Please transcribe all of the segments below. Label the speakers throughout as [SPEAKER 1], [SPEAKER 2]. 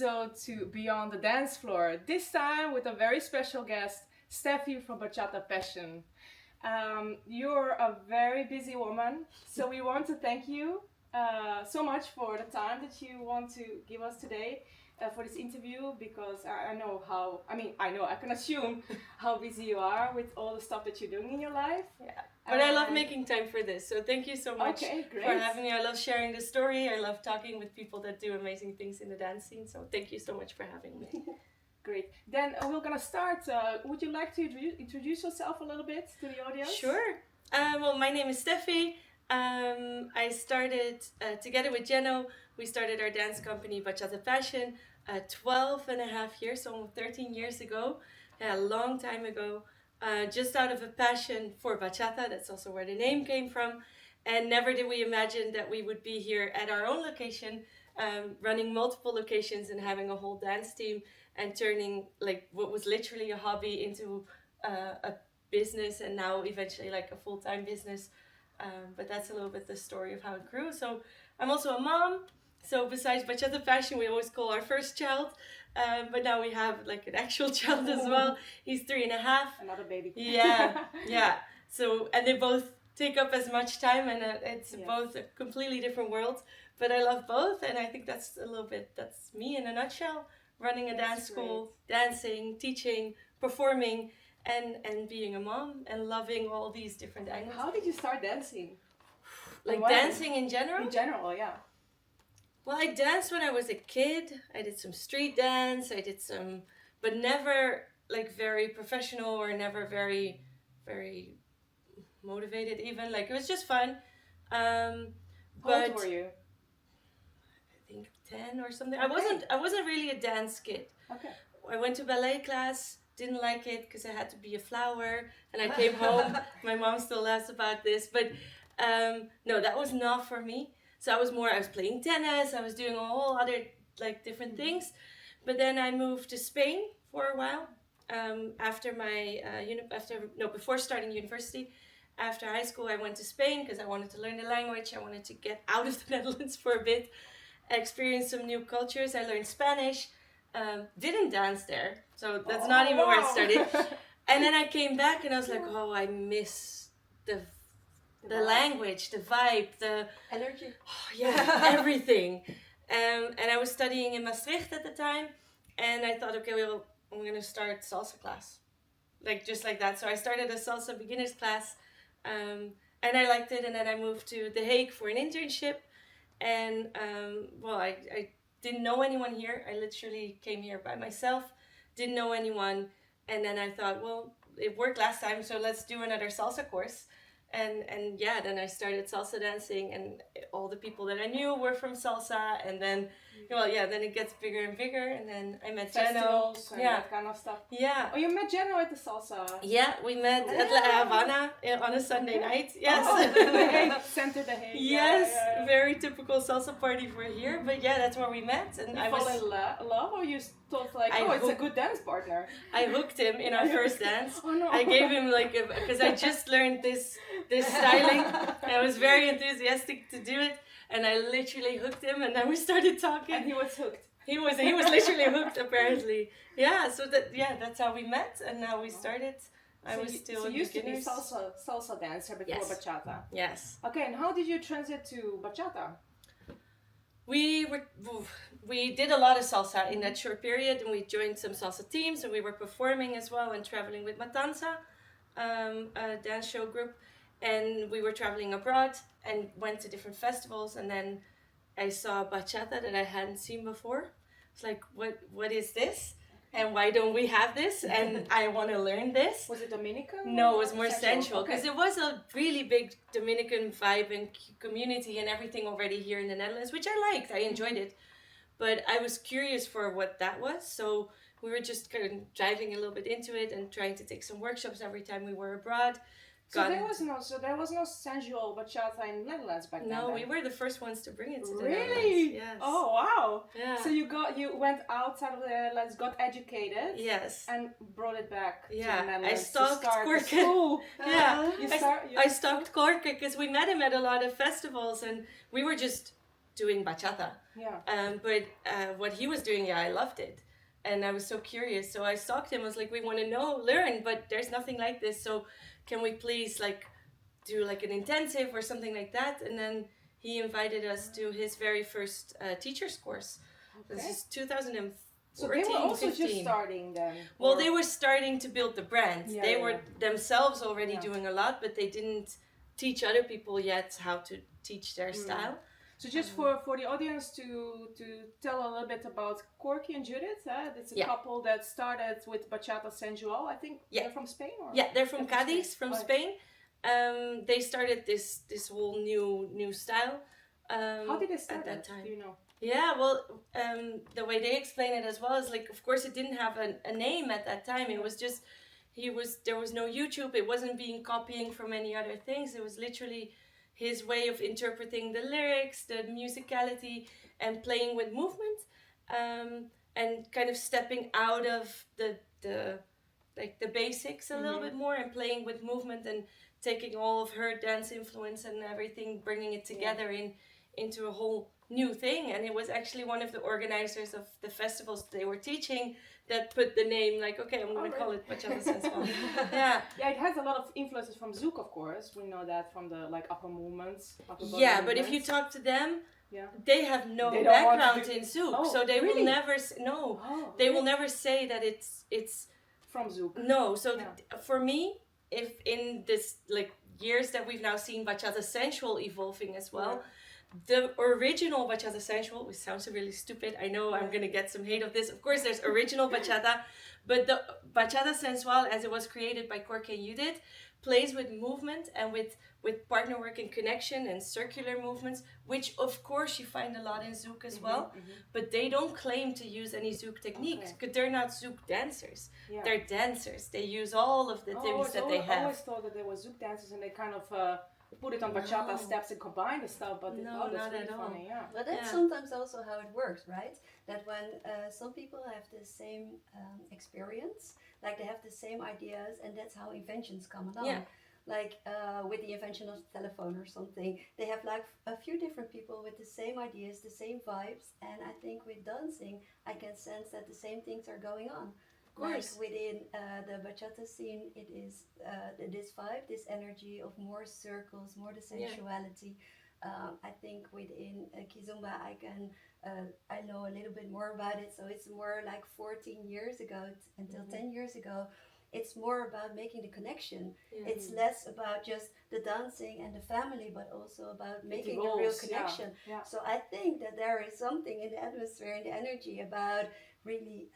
[SPEAKER 1] episode to Beyond the Dance Floor. This time with a very special guest, Steffie from Bachata Passion. You're a very busy woman, so we want to thank you so much for the time that you want to give us today for this interview, because I can assume how busy you are with all the stuff that you're doing in your life.
[SPEAKER 2] Yeah. But I love making time for this, so thank you so much for having me. I love sharing the story. I love talking with people that do amazing things in the dance scene, so thank you so much for having me.
[SPEAKER 1] Great. Then we're gonna start. Would you like to introduce yourself a little bit to the audience?
[SPEAKER 2] Sure. Well, my name is Steffie. I started, together with Jenno, we started our dance company Bachata Passion 12 and a half years, so almost 13 years ago. Yeah, a long time ago. Just out of a passion for bachata, that's also where the name came from. And never did we imagine that we would be here at our own location, running multiple locations and having a whole dance team and turning like what was literally a hobby into a business, and now eventually like a full-time business. But that's a little bit the story of how it grew. So I'm also a mom. So besides Bachata Passion, we always call our first child. But now we have like an actual child as well. He's 3.5.
[SPEAKER 1] Another baby.
[SPEAKER 2] Yeah. So, and they both take up as much time, and it's both a completely different worlds. But I love both, and I think that's me in a nutshell. Running a dance school, dancing, teaching, performing, and being a mom, and loving all these different angles.
[SPEAKER 1] How did you start dancing?
[SPEAKER 2] Like dancing in general?
[SPEAKER 1] In general, yeah.
[SPEAKER 2] Well, I danced when I was a kid. I did some street dance. I did some, but never like very professional, or never very, very motivated even. Like it was just fun.
[SPEAKER 1] How old were you?
[SPEAKER 2] I think 10 or something. Okay. I wasn't really a dance kid.
[SPEAKER 1] Okay.
[SPEAKER 2] I went to ballet class. Didn't like it because I had to be a flower, and I came home. My mom still laughs about this, but no, that was not for me. So I was playing tennis, I was doing a whole other like different things. But then I moved to Spain for a while after my, before starting university. After high school, I went to Spain because I wanted to learn the language. I wanted to get out of the Netherlands for a bit, experience some new cultures. I learned Spanish, didn't dance there. So that's not even where it started. And then I came back and I was like, oh, I miss the language, the vibe, the
[SPEAKER 1] energy.
[SPEAKER 2] Oh, yeah, everything. And I was studying in Maastricht at the time, and I thought, okay, well, I'm gonna start salsa class, like just like that. So I started a salsa beginners class, and I liked it. And then I moved to The Hague for an internship, and I didn't know anyone here. I literally came here by myself, didn't know anyone, and then I thought, well, it worked last time, so let's do another salsa course. And yeah, then I started salsa dancing, and all the people that I knew were from salsa, and then then it gets bigger and bigger, and then I met Jenno.
[SPEAKER 1] And that kind of stuff.
[SPEAKER 2] Yeah.
[SPEAKER 1] Oh, you met Jenno at the salsa?
[SPEAKER 2] Yeah, we met at La Havana on a Sunday night. Yes.
[SPEAKER 1] Center The Hague.
[SPEAKER 2] Yes, very typical salsa party for here, but yeah, that's where we met. And
[SPEAKER 1] I was in love, or you thought like, it's a good dance partner?
[SPEAKER 2] I hooked him in our first dance.
[SPEAKER 1] Oh no.
[SPEAKER 2] I gave him because I just learned this styling. I was very enthusiastic to do it, and I literally hooked him, and then we started talking.
[SPEAKER 1] And he was hooked.
[SPEAKER 2] He was literally hooked apparently. Yeah, so that's how we met, and now we started.
[SPEAKER 1] So you used to be salsa dancer before bachata.
[SPEAKER 2] Yes.
[SPEAKER 1] Okay, and how did you transit to bachata?
[SPEAKER 2] We did a lot of salsa in that short period, and we joined some salsa teams, and we were performing as well and traveling with Matanza, a dance show group, and we were traveling abroad and went to different festivals, and then I saw bachata that I hadn't seen before. It's like, what is this? And why don't we have this? And I want to learn this.
[SPEAKER 1] Was it Dominican?
[SPEAKER 2] No, it was more sensual, because it was a really big Dominican vibe and community and everything already here in the Netherlands, which I liked. I enjoyed it. But I was curious for what that was. So we were just kind of diving a little bit into it and trying to take some workshops every time we were abroad.
[SPEAKER 1] So there was no sensual bachata in the Netherlands back then?
[SPEAKER 2] No, we were the first ones to bring it to the
[SPEAKER 1] Netherlands.
[SPEAKER 2] Really? Yes.
[SPEAKER 1] Oh, wow.
[SPEAKER 2] Yeah.
[SPEAKER 1] So you went outside of the Netherlands, got educated.
[SPEAKER 2] Yes.
[SPEAKER 1] And brought it back to the
[SPEAKER 2] I
[SPEAKER 1] Netherlands
[SPEAKER 2] stalked
[SPEAKER 1] Corke.
[SPEAKER 2] Yeah. I stalked Corke because we met him at a lot of festivals, and we were just doing bachata.
[SPEAKER 1] Yeah.
[SPEAKER 2] But what he was doing, I loved it. And I was so curious. So I stalked him. I was like, we want to learn, but there's nothing like this. So can we please like do like an intensive or something like that? And then he invited us to his very first teacher's course.
[SPEAKER 1] Okay.
[SPEAKER 2] This is 2014,
[SPEAKER 1] So they were also
[SPEAKER 2] 15.
[SPEAKER 1] just starting then?
[SPEAKER 2] Well, they were starting to build the brand.
[SPEAKER 1] Yeah,
[SPEAKER 2] they were themselves already
[SPEAKER 1] Yeah.
[SPEAKER 2] doing a lot, but they didn't teach other people yet how to teach their style.
[SPEAKER 1] So just for the audience to tell a little bit about Corky and Judith, it's a couple that started with Bachata Sensual. I think they're from Spain? Or?
[SPEAKER 2] Yeah, they're from Cadiz, from Spain. They started this whole new style.
[SPEAKER 1] How did they start
[SPEAKER 2] at that time?
[SPEAKER 1] Do you know?
[SPEAKER 2] Yeah, well, the way they explain it as well is like, of course, it didn't have a name at that time. It was just there was no YouTube. It wasn't being copying from any other things. It was literally his way of interpreting the lyrics, the musicality, and playing with movement, and kind of stepping out of the basics a little bit more and playing with movement and taking all of her dance influence and everything, bringing it together into a whole new thing. And it was actually one of the organizers of the festivals they were teaching that put the name like, okay, I'm going to call it Bachata Sensual. Yeah,
[SPEAKER 1] it has a lot of influences from Zouk, of course. We know that from the like upper movements.
[SPEAKER 2] But if you talk to them, they have no background in Zouk, so they will never will never say that it's
[SPEAKER 1] from Zouk.
[SPEAKER 2] No, so for me, if in this like years that we've now seen Bachata Sensual evolving as well, the original Bachata Sensual, which sounds really stupid, I know I'm gonna get some hate of this. Of course, there's original bachata, but the Bachata Sensual, as it was created by Corky and Judith, plays with movement and with partner work and connection and circular movements, which of course you find a lot in Zouk as well, but they don't claim to use any Zouk techniques because they're not Zouk dancers. Yeah. They're dancers. They use all of the things that they have.
[SPEAKER 1] I always thought that they were Zouk dancers and they kind of put it on bachata steps and combine the stuff, but
[SPEAKER 2] that's
[SPEAKER 1] not
[SPEAKER 2] really
[SPEAKER 1] at all. Funny,
[SPEAKER 3] But that's sometimes also how it works, right? That when some people have the same experience, like they have the same ideas, and that's how inventions come along. Yeah. Like with the invention of the telephone or something, they have like a few different people with the same ideas, the same vibes, and I think with dancing, I can sense that the same things are going on. Like within the bachata scene, it is this vibe, this energy of more circles, more the sensuality. I think within Kizomba, I know a little bit more about it. So it's more like 14 years ago until 10 years ago. It's more about making the connection. Yeah. It's less about just the dancing and the family, but also about making a real connection. Yeah. Yeah. So I think that there is something in the atmosphere and the energy about really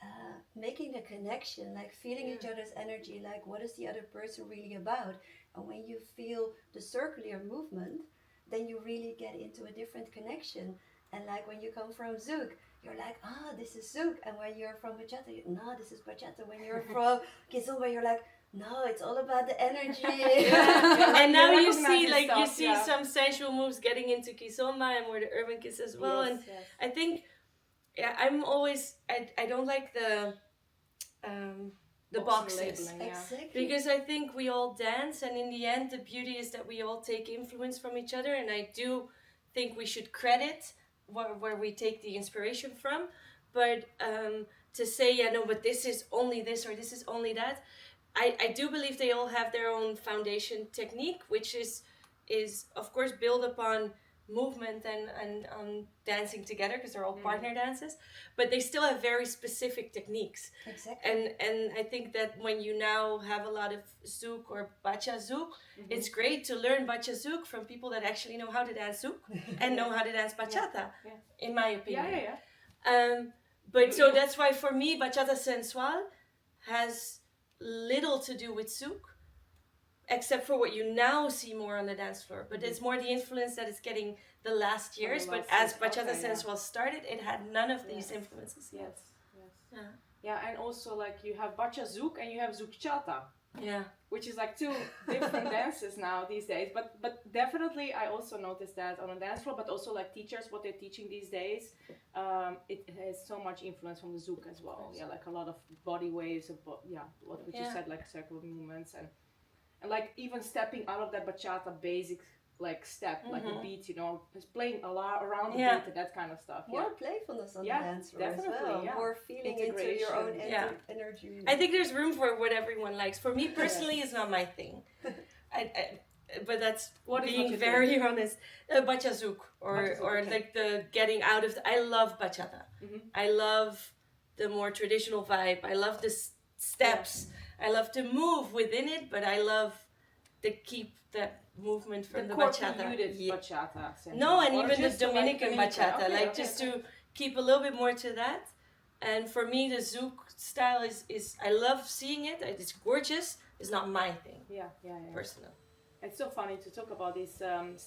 [SPEAKER 3] making the connection, like feeling each other's energy, like what is the other person really about. And when you feel the circular movement, then you really get into a different connection. And like when you come from Zouk, you're like, this is Zouk. And when you're from Bachata, no, this is Bachata. When you're from Kizomba, you're like, no, it's all about the energy.
[SPEAKER 2] And now you see, like, you see some sensual moves getting into Kizomba and more the urban kids as well. Yes, and I think, I'm always, I don't like the boxes.
[SPEAKER 3] Exactly.
[SPEAKER 2] Because I think we all dance, and in the end, the beauty is that we all take influence from each other. And I do think we should credit where we take the inspiration from, but to say but this is only this or this is only that, I do believe they all have their own foundation technique, which is of course built upon movement and dancing together, because they're all partner dances, but they still have very specific techniques.
[SPEAKER 3] Exactly.
[SPEAKER 2] And I think that when you now have a lot of Zouk or Bacha Zouk, it's great to learn Bacha Zouk from people that actually know how to dance Zouk and know how to dance Bachata, in my opinion. But so that's why for me Bachata Sensual has little to do with Zouk, except for what you now see more on the dance floor. But it's more the influence that it's getting the last years. But as Bachata Sensual started, it had none of these influences.
[SPEAKER 1] Yes. Yeah, and also like you have Bacha Zouk and you have Zoukchata.
[SPEAKER 2] Yeah.
[SPEAKER 1] Which is like two different dances now these days. But definitely I also noticed that on the dance floor, but also like teachers, what they're teaching these days, it has so much influence from the Zouk as well. Yeah, like a lot of body waves, what you said, like circular movements and like even stepping out of that bachata basic like step, like the beat, you know, just playing a lot around the
[SPEAKER 2] Yeah.
[SPEAKER 1] beat and that kind of stuff.
[SPEAKER 3] More playfulness on
[SPEAKER 1] Yeah,
[SPEAKER 3] the dance floor as
[SPEAKER 1] definitely,
[SPEAKER 3] well.
[SPEAKER 1] yeah.
[SPEAKER 3] More feeling into your own
[SPEAKER 2] Yeah.
[SPEAKER 3] energy.
[SPEAKER 2] I think there's room for what everyone likes. For me personally, it's not my thing. But that's being very honest. Bachazouk or
[SPEAKER 1] okay.
[SPEAKER 2] like the getting out of. I love bachata. I love the more traditional vibe. I love the steps. I love to move within it, but I love to keep that movement from the bachata.
[SPEAKER 1] Bachata.
[SPEAKER 2] No, and
[SPEAKER 1] Or
[SPEAKER 2] even the
[SPEAKER 1] just to,
[SPEAKER 2] Dominican bachata,
[SPEAKER 1] okay,
[SPEAKER 2] just to keep a little bit more to that. And for me, the zouk style is I love seeing it. It's gorgeous. It's not my thing.
[SPEAKER 1] Yeah.
[SPEAKER 2] Personal.
[SPEAKER 1] It's so funny to talk about these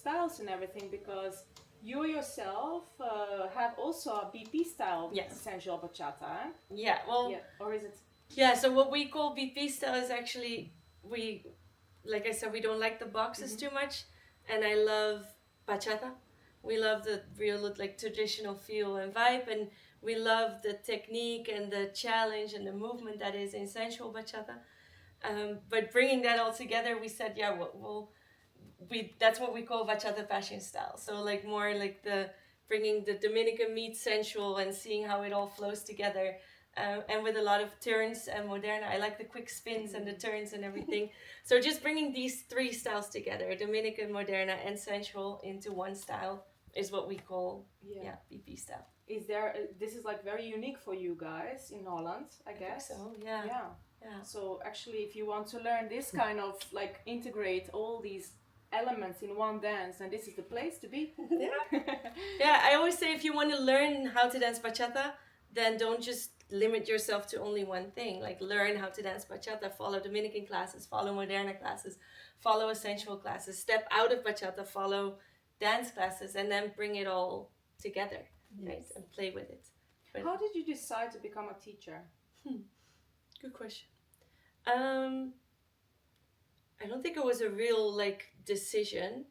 [SPEAKER 1] styles and everything because you yourself have also a BP style sensual bachata. Eh?
[SPEAKER 2] Yeah. Well.
[SPEAKER 1] Yeah. Or is it?
[SPEAKER 2] Yeah. So what we call BP style is actually like I said, we don't like the boxes too much, and I love bachata. We love the real like traditional feel and vibe, and we love the technique and the challenge and the movement that is in sensual bachata. But bringing that all together, we said, that's what we call Bachata Passion style. So like more like bringing the Dominican meets sensual and seeing how it all flows together. And with a lot of turns and moderna. I like the quick spins and the turns and everything. So just bringing these three styles together, Dominican, moderna, and sensual into one style is what we call BP style.
[SPEAKER 1] Is there? This is like very unique for you guys in Holland, I guess.
[SPEAKER 2] So yeah.
[SPEAKER 1] So actually, if you want to learn this kind of like integrate all these elements in one dance, and this is the place to be.
[SPEAKER 2] Yeah, I always say if you want to learn how to dance bachata, then don't just limit yourself to only one thing. Like learn how to dance bachata, follow Dominican classes, follow moderna classes, follow sensual classes, step out of bachata, follow dance classes, and then bring it all together, right? And play with it. But
[SPEAKER 1] how did you decide to become a teacher?
[SPEAKER 2] Good question. I don't think it was a real like decision.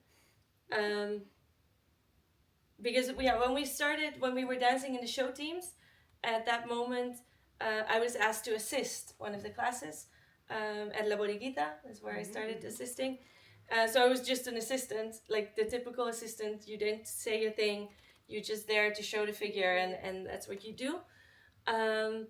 [SPEAKER 2] Because when we were dancing in the show teams, at that moment, I was asked to assist one of the classes at La Boriguita. That's where I started assisting. So I was just an assistant, like the typical assistant. You didn't say a thing. You're just there to show the figure, and that's what you do. And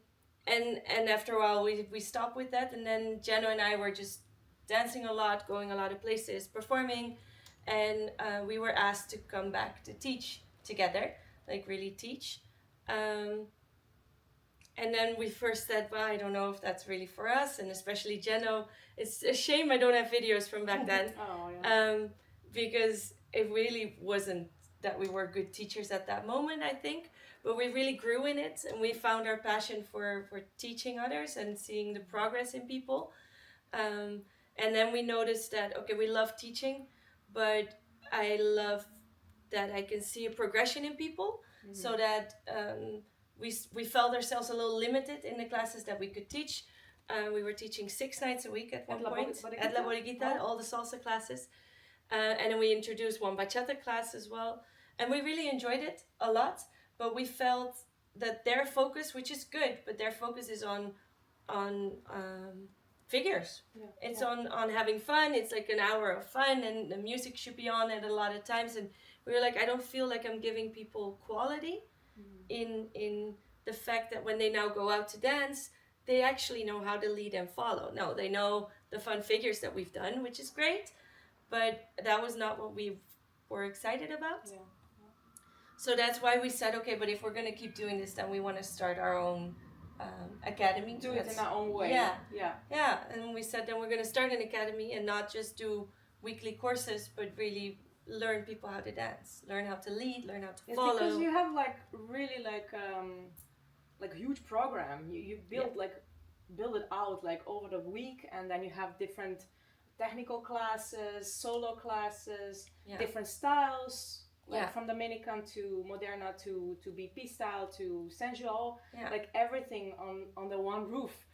[SPEAKER 2] after a while, we stopped with that, and then Jeno and I were just dancing a lot, going a lot of places, performing, and we were asked to come back to teach together, like really teach. And then we first said, well, I don't know if that's really for us, and especially Jeno. It's a shame I don't have videos from back then, because it really wasn't that we were good teachers at that moment, I think. But we really grew in it, and we found our passion for teaching others and seeing the progress in people. And then we noticed that, okay, we love teaching, but I love that I can see a progression in people, so that we felt ourselves a little limited in the classes that we could teach. We were teaching 6 nights a week at one point at La Boriguita, all the salsa classes. And then we introduced one bachata class as well. And we really enjoyed it a lot, but we felt that their focus, which is good, but their focus is on figures. It's on having fun. It's like an hour of fun, and the music should be on it a lot of times. And we were like, I don't feel like I'm giving people quality in the fact that when they now go out to dance, they actually know how to lead and follow. No, they know the fun figures that we've done, which is great, but that was not what we were excited about. So that's why we said, okay, but if we're going to keep doing this, then we want to start our own academy.
[SPEAKER 1] Do it in our own way.
[SPEAKER 2] Yeah. And we said, then we're going to start an academy and not just do weekly courses, but really learn people how to dance, learn how to lead, learn how to follow.
[SPEAKER 1] Because you have like really like a huge program. You build it out like over the week, and then you have different technical classes, solo classes, different styles. Like from Dominican to Moderna to BP style to sensual, like everything on the one roof.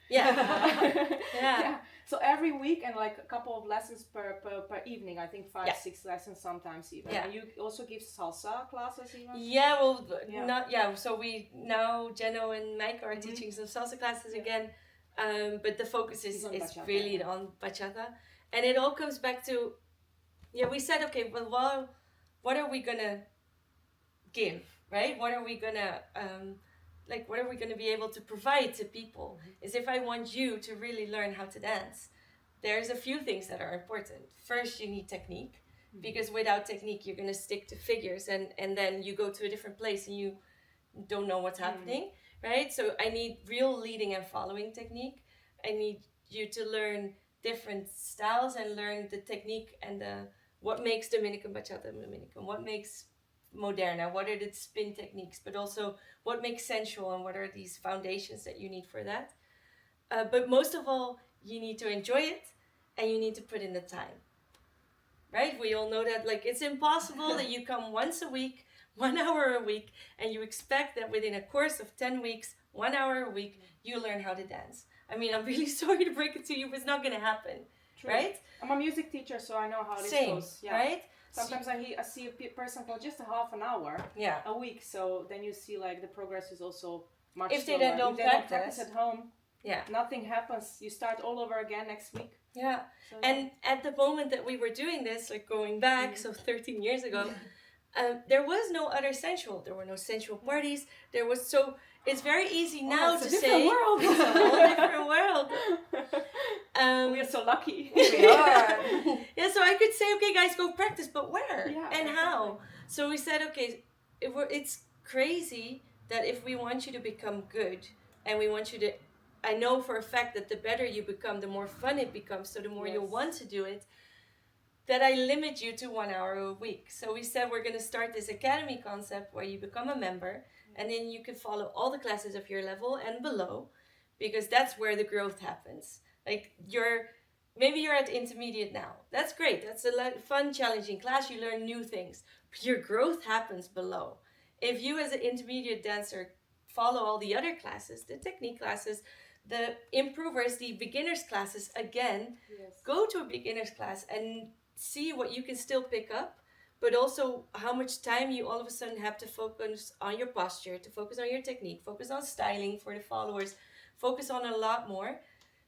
[SPEAKER 1] So every week, and like a couple of lessons per evening. I think 5-6 lessons sometimes even. And you also give salsa classes even.
[SPEAKER 2] So we now Jeno and Mike are teaching some salsa classes again, but the focus is
[SPEAKER 1] bachata,
[SPEAKER 2] really on bachata, and it all comes back to we said, okay, well, what are we gonna give, right? What are we gonna what are we gonna be able to provide to people? Is if I want you to really learn how to dance, there's a few things that are important. First, you need technique, because without technique, you're gonna stick to figures, and then you go to a different place and you don't know what's happening, right? So I need real leading and following technique. I need you to learn different styles and learn the technique and what makes Dominican bachata Dominican, what makes moderna, what are the spin techniques, but also what makes sensual and what are these foundations that you need for that. But most of all, you need to enjoy it and you need to put in the time, right? We all know that, like, it's impossible that you come once a week, 1 hour a week, and you expect that within a course of 10 weeks, 1 hour a week, you learn how to dance. I mean, I'm really sorry to break it to you, but it's not going to happen. True. Right?
[SPEAKER 1] I'm a music teacher, so I know how this goes. Yeah.
[SPEAKER 2] Right?
[SPEAKER 1] Sometimes I see a person for just a half an hour a week, so then you see like the progress is also much
[SPEAKER 2] if
[SPEAKER 1] slower.
[SPEAKER 2] They then don't
[SPEAKER 1] practice at home, nothing happens. You start all over again next week.
[SPEAKER 2] Yeah. So, and at the moment that we were doing this, like going back, so 13 years ago, there was no other sensual. There were no sensual parties. There was it's very easy now to say
[SPEAKER 1] world.
[SPEAKER 2] It's a whole different world.
[SPEAKER 1] We are so lucky.
[SPEAKER 2] We are. Yeah, so I could say, okay, guys, go practice, but where and how? So we said, okay, it's crazy that if we want you to become good, and we want you to, I know for a fact that the better you become, the more fun it becomes, so the more you'll want to do it, that I limit you to 1 hour a week. So we said we're going to start this academy concept where you become a member, and then you can follow all the classes of your level and below, because that's where the growth happens. Like maybe you're at intermediate now. That's great. That's a fun, challenging class. You learn new things. But your growth happens below. If you as an intermediate dancer follow all the other classes, the technique classes, the improvers, the beginners classes, again, go to a beginners class and see what you can still pick up, but also how much time you all of a sudden have to focus on your posture, to focus on your technique, focus on styling for the followers, focus on a lot more,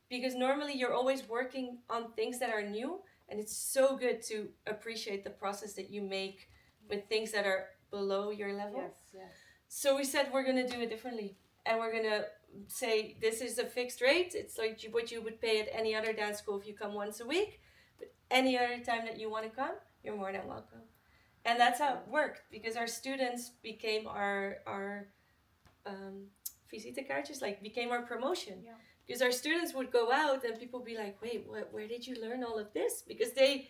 [SPEAKER 2] because normally you're always working on things that are new, and it's so good to appreciate the process that you make with things that are below your level.
[SPEAKER 1] Yes.
[SPEAKER 2] So we said we're going to do it differently, and we're going to say this is a fixed rate. It's like what you would pay at any other dance school if you come once a week, but any other time that you want to come, you're more than welcome. And that's how it worked, because our students became our visitekaartjes, like became our promotion. Yeah. Because our students would go out and people would be like, wait, where did you learn all of this? Because they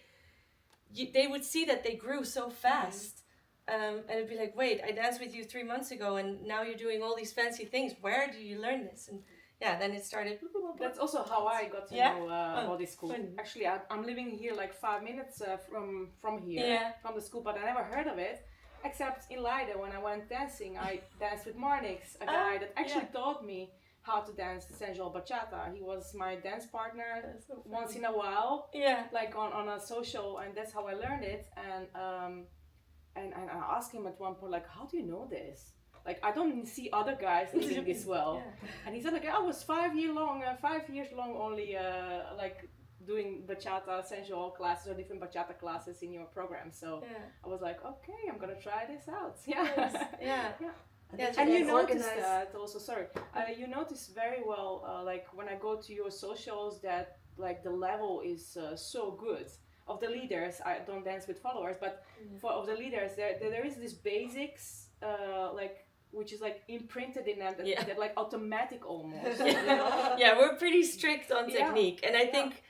[SPEAKER 2] would see that they grew so fast. And it'd be like, wait, I danced with you 3 months ago and now you're doing all these fancy things. Where do you learn this? And then it started.
[SPEAKER 1] That's also how I got to know all this school. Funny. Actually, I'm living here like 5 minutes from here, from the school, but I never heard of it. Except in Leiden, when I went dancing, I danced with Marnix, a guy that actually taught me how to dance sensual bachata. He was my dance partner once in a while, like on a social, and that's how I learned it. And I asked him at one point, like, how do you know this? Like, I don't see other guys doing this well. And he said, like, I was 5 years long only, like, doing bachata sensual classes or different bachata classes in your program. So I was like, okay, I'm gonna try this out. And you notice that also, you notice very well, like when I go to your socials, that like the level is so good. Of the leaders, I don't dance with followers, but of the leaders, there is this basics, like, which is like imprinted in them, that like automatic almost. You know?
[SPEAKER 2] Yeah, we're pretty strict on technique, and I think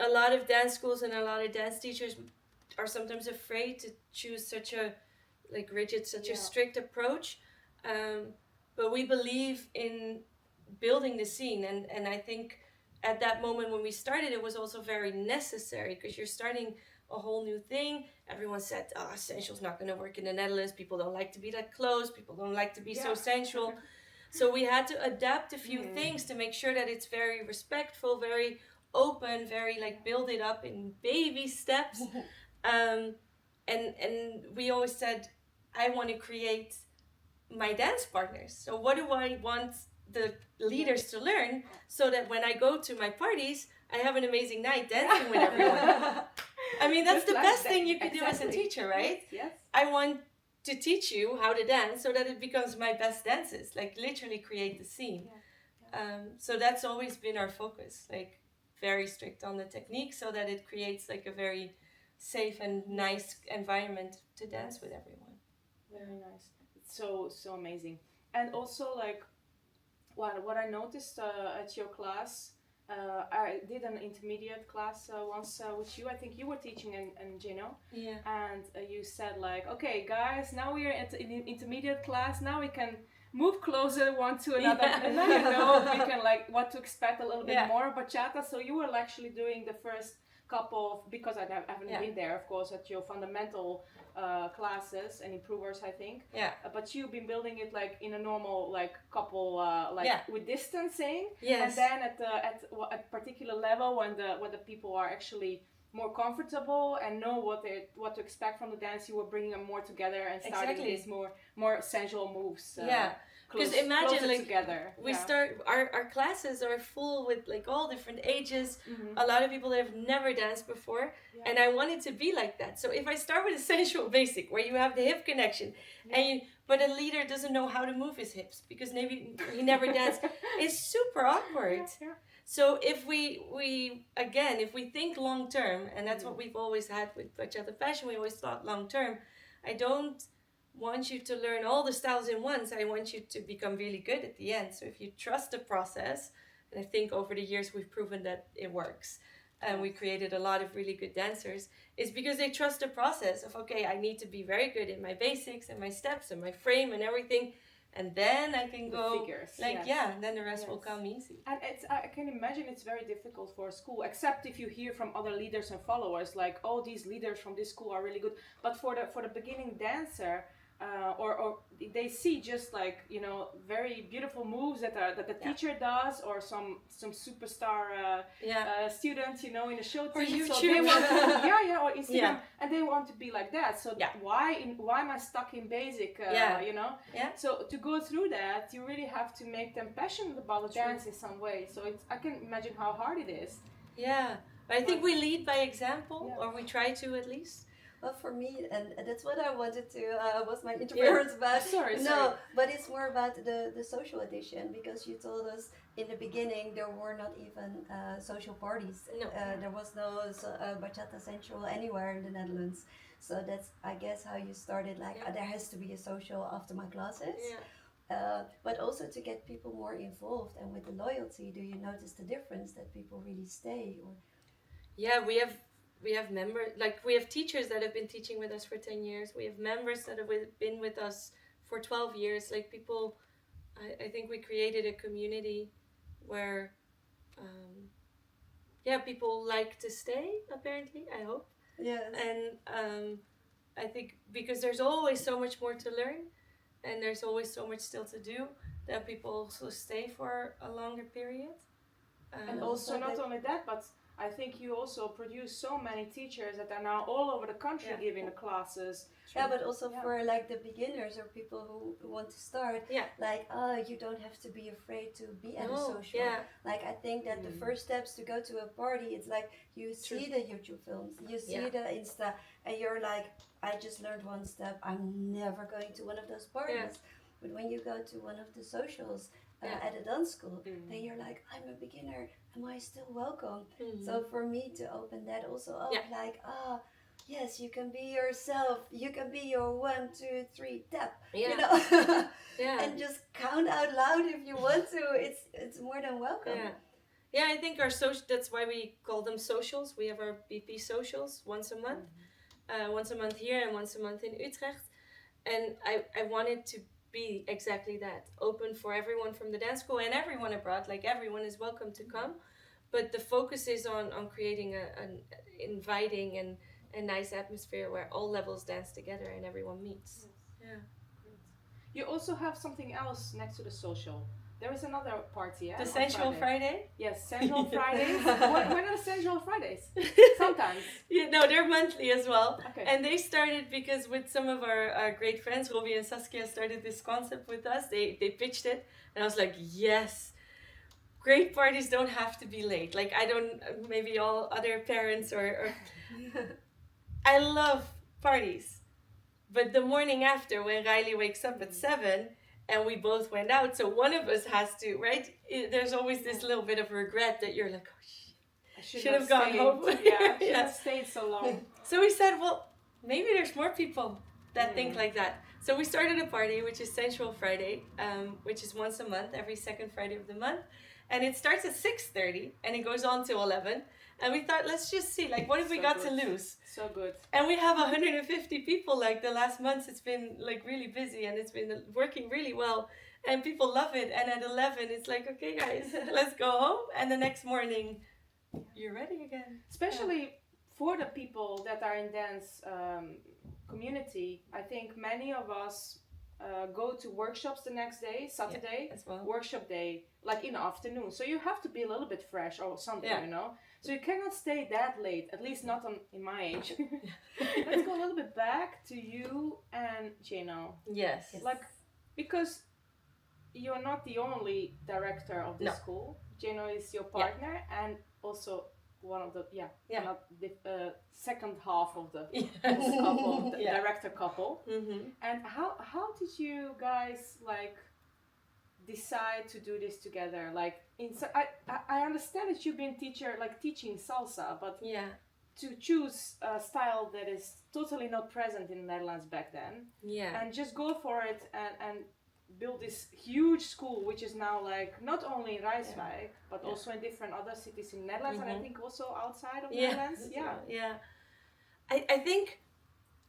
[SPEAKER 2] a lot of dance schools and a lot of dance teachers are sometimes afraid to choose such a like rigid, such a strict approach. But we believe in building the scene, and I think at that moment when we started, it was also very necessary, because you're starting a whole new thing. Everyone said, sensual's not going to work in the Netherlands. People don't like to be that close. People don't like to be so sensual. So we had to adapt a few things to make sure that it's very respectful, very open, very like build it up in baby steps. And we always said, I want to create my dance partners. So what do I want the leaders to learn, so that when I go to my parties, I have an amazing night dancing with everyone. I mean, that's
[SPEAKER 1] Just
[SPEAKER 2] the
[SPEAKER 1] like
[SPEAKER 2] best
[SPEAKER 1] that.
[SPEAKER 2] thing you could do as a
[SPEAKER 1] Exactly.
[SPEAKER 2] teacher, right?
[SPEAKER 1] Yes.
[SPEAKER 2] I want to teach you how to dance so that it becomes my best dances, like literally create the scene. So that's always been our focus, like very strict on the technique so that it creates like a very safe and nice environment to dance with everyone.
[SPEAKER 1] Very nice. It's so amazing. And also, like, what I noticed at your class, I did an intermediate class once with you. I think you were teaching in Gino.
[SPEAKER 2] Yeah.
[SPEAKER 1] And you said like, okay, guys, now we are at an intermediate class. Now we can move closer one to another, and now you know we can like what to expect a little bit more of bachata. So you were actually doing the first couple of, because I haven't been there, of course, at your fundamental classes and improvers, I think. But you've been building it like in a normal like couple with distancing.
[SPEAKER 2] Yes.
[SPEAKER 1] And then at a particular level when the people are actually more comfortable and know what to expect from the dance, you were bringing them more together and starting these more sensual moves.
[SPEAKER 2] Because imagine like
[SPEAKER 1] together.
[SPEAKER 2] We start our classes are full with like all different ages, a lot of people that have never danced before, and I want it to be like that. So if I start with a sensual basic where you have the hip connection, but a leader doesn't know how to move his hips because maybe he never danced, it's super awkward. So if we again, if we think long term, and that's what we've always had with Bachata Passion, we always thought long term. I don't want you to learn all the styles in once. I want you to become really good at the end. So if you trust the process, and I think over the years we've proven that it works, and we created a lot of really good dancers, is because they trust the process of, okay, I need to be very good in my basics and my steps and my frame and everything, and then I can go
[SPEAKER 1] figures,
[SPEAKER 2] then the rest will come easy.
[SPEAKER 1] And I can imagine it's very difficult for a school, except if you hear from other leaders and followers like, oh, these leaders from this school are really good. But for the beginning dancer, or they see just like, you know, very beautiful moves that the teacher does, or some superstar student, you know, in a show team.
[SPEAKER 2] Or YouTube.
[SPEAKER 1] So they want to, or Instagram, and they want to be like that. So why am I stuck in basic? You know. So to go through that, you really have to make them passionate about the dance in some way. So I can imagine how hard it is.
[SPEAKER 2] Yeah, but I think we lead by example, or we try to at least.
[SPEAKER 3] Well, for me, and that's what I wanted to, was my interference about.
[SPEAKER 1] Sorry.
[SPEAKER 3] But it's more about the social edition, because you told us in the beginning there were not even social parties.
[SPEAKER 2] No.
[SPEAKER 3] There was no Bachata Sensual anywhere in the Netherlands. So that's, I guess, how you started, like, there has to be a social after my classes. But also to get people more involved, and with the loyalty, do you notice the difference that people really stay? Or?
[SPEAKER 2] Yeah, we have members, like we have teachers that have been teaching with us for 10 years. We have members that have been with us for 12 years. Like people, I think we created a community where, people like to stay, apparently, I hope.
[SPEAKER 3] Yes.
[SPEAKER 2] And I think because there's always so much more to learn, and there's always so much still to do, that people also stay for a longer period.
[SPEAKER 1] And also not only that, but I think you also produce so many teachers that are now all over the country giving the classes.
[SPEAKER 3] Yeah, but also for like the beginners or people who want to start, like, you don't have to be afraid to be at a social. Like, I think that the first steps to go to a party, it's like you see the YouTube films, you see the Insta, and you're like, I just learned one step, I'm never going to one of those parties. But when you go to one of the socials, at a dance school, then you're like, I'm a beginner, am I still welcome? So for me to open that also up, like, yes, you can be yourself, you can be your 1, 2, 3 tap, you know, and just count out loud if you want to. It's more than welcome.
[SPEAKER 2] Yeah, I think our social, that's why we call them socials. We have our BP socials once a month here and once a month in Utrecht, and I wanted to be exactly that, open for everyone from the dance school and everyone abroad. Like, everyone is welcome to come, but the focus is on creating an inviting and a nice atmosphere where all levels dance together and everyone meets.
[SPEAKER 1] Great. You also have something else next to the social. There is another party,
[SPEAKER 2] The Sensual Friday?
[SPEAKER 1] Yes, Sensual Fridays. When are the Sensual Fridays? Sometimes.
[SPEAKER 2] No, they're monthly as well.
[SPEAKER 1] Okay.
[SPEAKER 2] And they started because with some of our great friends, Robbie and Saskia started this concept with us. They pitched it, and I was like, yes, great parties don't have to be late. Like, I don't, maybe all other parents or I love parties. But the morning after, when Riley wakes up at 7 and we both went out, so one of us has to, right? There's always this little bit of regret that you're like, oh shit,
[SPEAKER 1] I
[SPEAKER 2] should have gone home.
[SPEAKER 1] Yeah, should have stayed so long.
[SPEAKER 2] So we said, well, maybe there's more people that think like that. So we started a party, which is Sensual Friday, which is once a month, every second Friday of the month. And it starts at 6:30 and it goes on till 11. And we thought, let's just see, like, what have we got to lose?
[SPEAKER 1] So good.
[SPEAKER 2] And we have 150 people. Like, the last months, it's been, like, really busy and it's been working really well. And people love it. And at 11, it's like, okay, guys, let's go home. And the next morning, you're ready again.
[SPEAKER 1] Especially for the people that are in dance community, I think many of us go to workshops the next day, Saturday,
[SPEAKER 2] as well.
[SPEAKER 1] Workshop day, like in the afternoon. So you have to be a little bit fresh or something, you know. So you cannot stay that late, at least not in my age. Let's go a little bit back to you and Jeno.
[SPEAKER 2] Yes.
[SPEAKER 1] Like, because you're not the only director of the school. Jeno is your partner and also one of the not the second half of the couple, the director couple. And how did you guys like decide to do this together? Like, I understand that you've been teaching salsa, but to choose a style that is totally not present in the Netherlands back then, and just go for it and build this huge school, which is now like not only in Rijswijk but also in different other cities in Netherlands, and I think also outside of Netherlands.
[SPEAKER 2] I think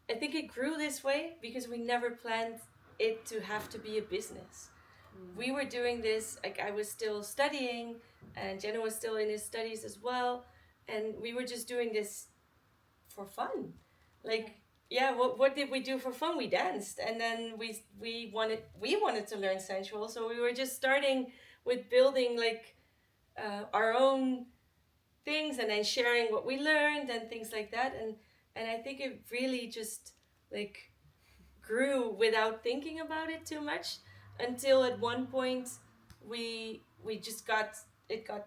[SPEAKER 2] it grew this way because we never planned it to have to be a business. We were doing this, like, I was still studying and Jeno was still in his studies as well, and we were just doing this for fun. Like, what did we do for fun? We danced, and then we wanted to learn sensual, so we were just starting with building like our own things and then sharing what we learned and things like that, and I think it really just like grew without thinking about it too much, until at one point we just got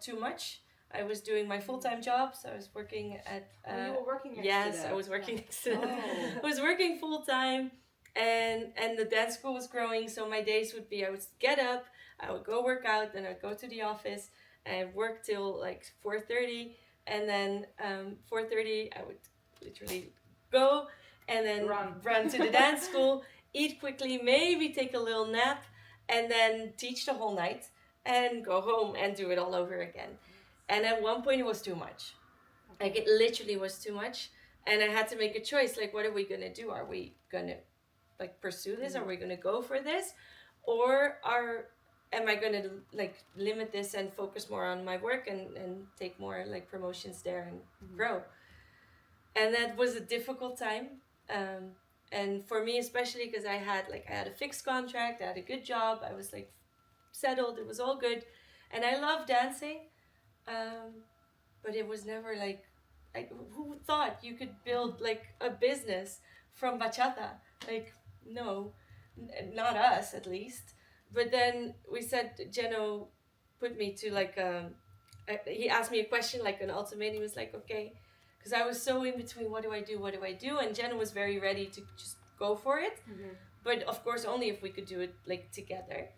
[SPEAKER 2] too much. I was doing my full-time job, so I was working at...
[SPEAKER 1] you were working next to
[SPEAKER 2] Yes,
[SPEAKER 1] that.
[SPEAKER 2] I was working next to that. I was working full-time, and the dance school was growing, so my days would be, I would get up, I would go work out, then I'd go to the office, and work till like 4:30, and then 4:30 I would literally go, and then run to the dance school, eat quickly, maybe take a little nap, and then teach the whole night, and go home and do it all over again. And at one point it was too much. Like, it literally was too much. And I had to make a choice. Like, what are we going to do? Are we going to like pursue this? Are we going to go for this? Or am I going to like limit this and focus more on my work and take more like promotions there and grow? And that was a difficult time. And for me, especially because I had a fixed contract, I had a good job. I was like settled. It was all good. And I love dancing. But it was never like, who thought you could build like a business from bachata? Like, no, not us at least. But then we said, Jeno put me to like, he asked me a question, like an ultimatum. He was like, okay, because I was so in between, what do I do? And Jeno was very ready to just go for it. But of course, only if we could do it like together.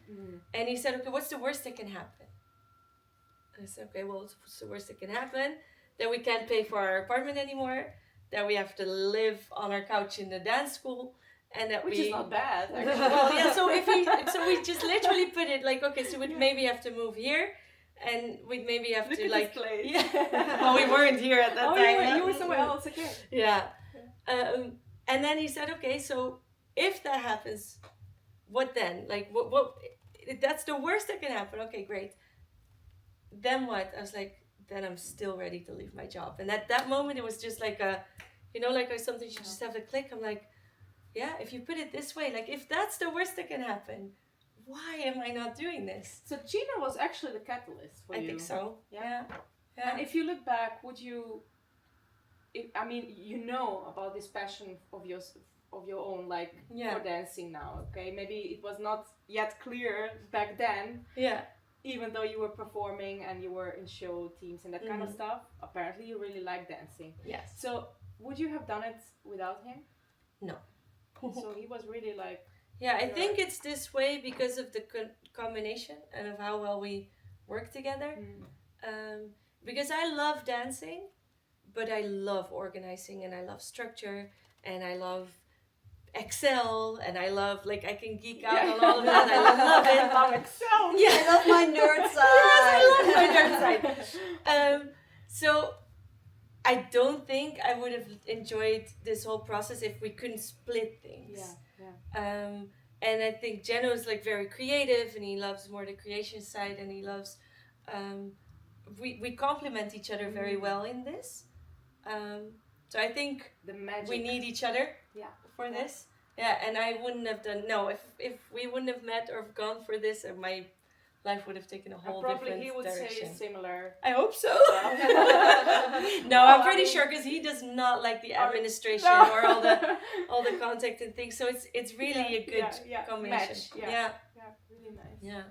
[SPEAKER 2] And he said, okay, what's the worst that can happen? I said, okay, well, what's the worst that can happen? That we can't pay for our apartment anymore, that we have to live on our couch in the dance school, and that
[SPEAKER 1] Which is not bad, actually.
[SPEAKER 2] Well, yeah, so we just literally put it like, okay, so we'd maybe have to move here, and we'd maybe have
[SPEAKER 1] Look
[SPEAKER 2] to
[SPEAKER 1] at
[SPEAKER 2] like...
[SPEAKER 1] this place.
[SPEAKER 2] Yeah. Well, we weren't here at that time.
[SPEAKER 1] You were somewhere else, okay.
[SPEAKER 2] Yeah. And then he said, okay, so if that happens, what then? Like, what that's the worst that can happen. Okay, great. Then what? I was like, then I'm still ready to leave my job. And at that moment, it was just like something you just have to click. I'm like, yeah, if you put it this way, like, if that's the worst that can happen, why am I not doing this?
[SPEAKER 1] So Gina was actually the catalyst for you.
[SPEAKER 2] I think so. Yeah.
[SPEAKER 1] And if you look back, would you? You know about this passion of your own, like for dancing now. Okay, maybe it was not yet clear back then.
[SPEAKER 2] Yeah.
[SPEAKER 1] Even though you were performing and you were in show teams and that kind of stuff, apparently you really like dancing.
[SPEAKER 2] Yes.
[SPEAKER 1] So would you have done it without him?
[SPEAKER 2] No.
[SPEAKER 1] So he was really like...
[SPEAKER 2] Yeah, I think it's this way because of the combination and of how well we work together. Because I love dancing, but I love organizing and I love structure and I love Excel and I love, like, I can geek out on all of that. I love it.
[SPEAKER 1] I love Excel.
[SPEAKER 3] I love my nerd side.
[SPEAKER 2] Yes, I love my nerd side. So I don't think I would have enjoyed this whole process if we couldn't split things. And I think Jeno is like very creative and he loves more the creation side and he loves we complement each other very well in this. So I think
[SPEAKER 1] the magic.
[SPEAKER 2] We need each other for this. Yeah, and I wouldn't have done if we wouldn't have met or gone for this, my life would have taken a whole different
[SPEAKER 1] he would
[SPEAKER 2] direction.
[SPEAKER 1] say similar.
[SPEAKER 2] I hope so. No, I'm pretty sure because he does not like the administration or all the contact and things. So it's really a good combination.
[SPEAKER 1] Match.
[SPEAKER 2] Yeah,
[SPEAKER 1] really nice.
[SPEAKER 2] Yeah.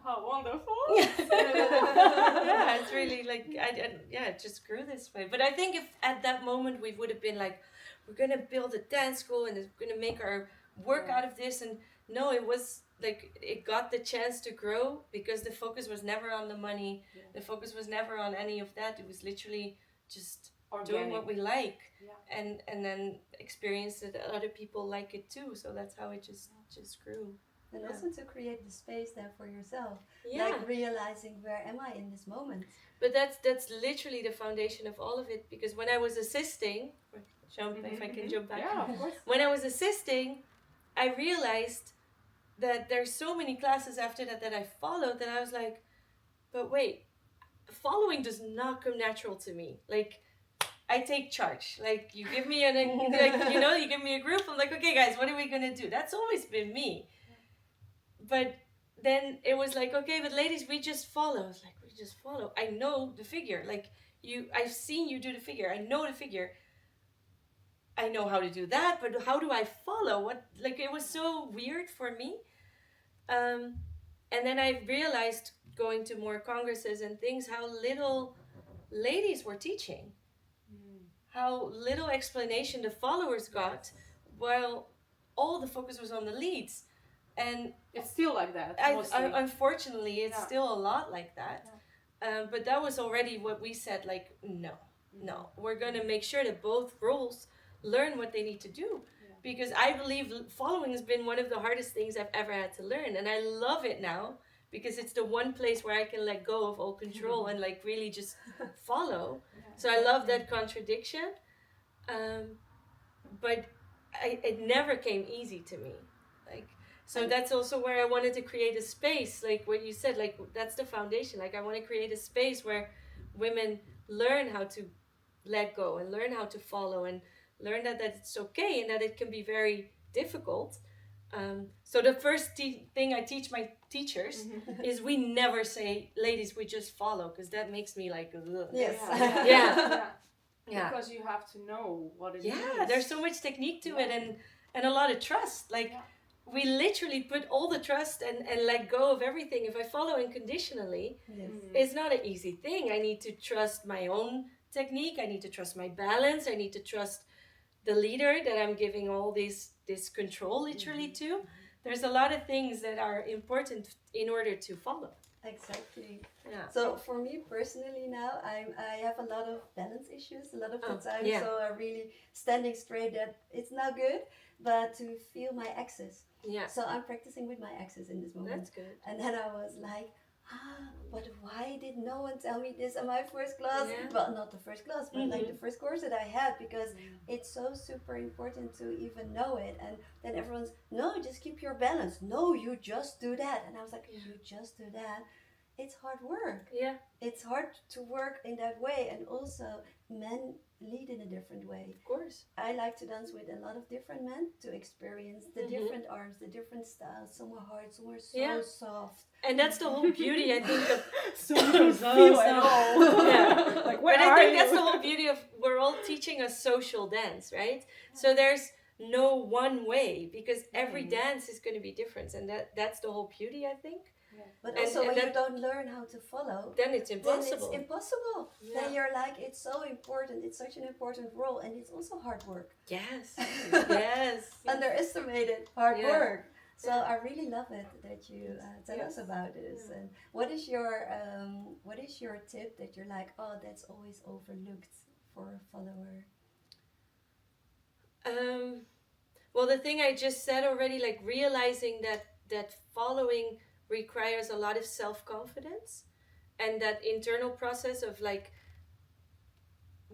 [SPEAKER 1] How wonderful.
[SPEAKER 2] Yeah, it's really like it just grew this way. But I think if at that moment we would have been like, we're gonna build a dance school and we're gonna make our work out of this, and no, it was like it got the chance to grow because the focus was never on the money. The focus was never on any of that. It was literally just doing what we like, and then experience that other people like it too. So that's how it just grew.
[SPEAKER 3] And also to create the space there for yourself, like realizing where am I in this moment.
[SPEAKER 2] But that's literally the foundation of all of it. Because when I was assisting, if I can jump back,
[SPEAKER 1] of course.
[SPEAKER 2] When I was assisting, I realized that there's so many classes after that I followed that I was like, but wait, following does not come natural to me. Like, I take charge. Like, you give me you give me a group. I'm like, okay, guys, what are we gonna do? That's always been me. But then it was like, okay, but ladies, we just follow. I was like, we just follow. I know the figure. Like, I've seen you do the figure. I know the figure. I know how to do that, but how do I follow? It was so weird for me. And then I realized, going to more congresses and things, how little ladies were teaching. How little explanation the followers got, while all the focus was on the leads. And
[SPEAKER 1] it's still like that.
[SPEAKER 2] Unfortunately, it's still a lot like that. But that was already what we said, like, no. We're going to make sure that both roles learn what they need to do. Because I believe following has been one of the hardest things I've ever had to learn. And I love it now because it's the one place where I can let go of all control and like really just follow. So I love that contradiction. But it never came easy to me. So that's also where I wanted to create a space, like what you said, like that's the foundation. Like I want to create a space where women learn how to let go and learn how to follow and learn that it's okay and that it can be very difficult. So the first thing I teach my teachers is we never say, ladies, we just follow, because that makes me like, ugh.
[SPEAKER 3] Yes.
[SPEAKER 2] Yeah.
[SPEAKER 1] Because you have to know what it is.
[SPEAKER 2] Yeah, there's so much technique to it and a lot of trust. We literally put all the trust and let go of everything. If I follow unconditionally, it's not an easy thing. I need to trust my own technique. I need to trust my balance. I need to trust the leader that I'm giving all this control literally to. There's a lot of things that are important in order to follow.
[SPEAKER 3] Exactly.
[SPEAKER 2] Yeah.
[SPEAKER 3] So for me personally now, I have a lot of balance issues a lot of the time.
[SPEAKER 2] Yeah.
[SPEAKER 3] So I'm really standing straight, that it's not good, but to feel my axis.
[SPEAKER 2] Yeah.
[SPEAKER 3] So I'm practicing with my axis in this moment.
[SPEAKER 2] That's good.
[SPEAKER 3] And then I was like, but why did no one tell me this in my first class?
[SPEAKER 2] Yeah.
[SPEAKER 3] Well, not the first class, but like the first course that I had, because it's so super important to even know it. And then everyone's, no, just keep your balance. No, you just do that. And I was like, you just do that. It's hard work.
[SPEAKER 2] Yeah.
[SPEAKER 3] It's hard to work in that way. And also men lead in a different way.
[SPEAKER 2] Of course.
[SPEAKER 3] I like to dance with a lot of different men to experience the different arms, the different styles. Some are hard, some are so soft.
[SPEAKER 2] And that's the whole beauty, I think, of
[SPEAKER 1] so you don't feel at all.
[SPEAKER 2] Yeah.
[SPEAKER 1] Like,
[SPEAKER 2] but I think that's the whole beauty of, we're all teaching a social dance, right? So there's no one way, because every dance is going to be different, and that's the whole beauty, I think.
[SPEAKER 3] But
[SPEAKER 2] And-
[SPEAKER 3] also
[SPEAKER 2] and
[SPEAKER 3] when you
[SPEAKER 2] that-
[SPEAKER 3] don't learn how to follow,
[SPEAKER 2] then it's
[SPEAKER 3] then
[SPEAKER 2] impossible.
[SPEAKER 3] it's impossible.
[SPEAKER 2] Yeah.
[SPEAKER 3] Then you're like, it's so important. It's such an important role, and it's also hard work.
[SPEAKER 2] Yes. Yes.
[SPEAKER 3] Underestimated hard
[SPEAKER 2] Yeah.
[SPEAKER 3] work. So
[SPEAKER 2] Yeah.
[SPEAKER 3] I really love it that you tell us about this. And what is your tip that you're like, oh, that's always overlooked for a follower?
[SPEAKER 2] Well, the thing I just said already, like realizing that following requires a lot of self-confidence, and that internal process of like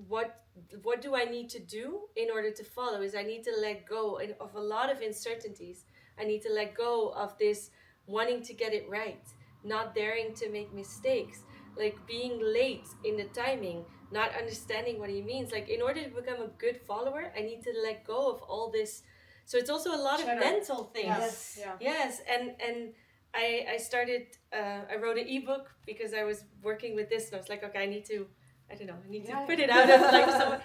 [SPEAKER 2] what do I need to do in order to follow is I need to let go of a lot of uncertainties. I need to let go of this wanting to get it right, not daring to make mistakes, like being late in the timing, not understanding what he means. Like in order to become a good follower, I need to let go of all this. So it's also a lot of mental things. Yes, and I started. I wrote an ebook because I was working with this, and I was like, okay, I need to put it out of like so,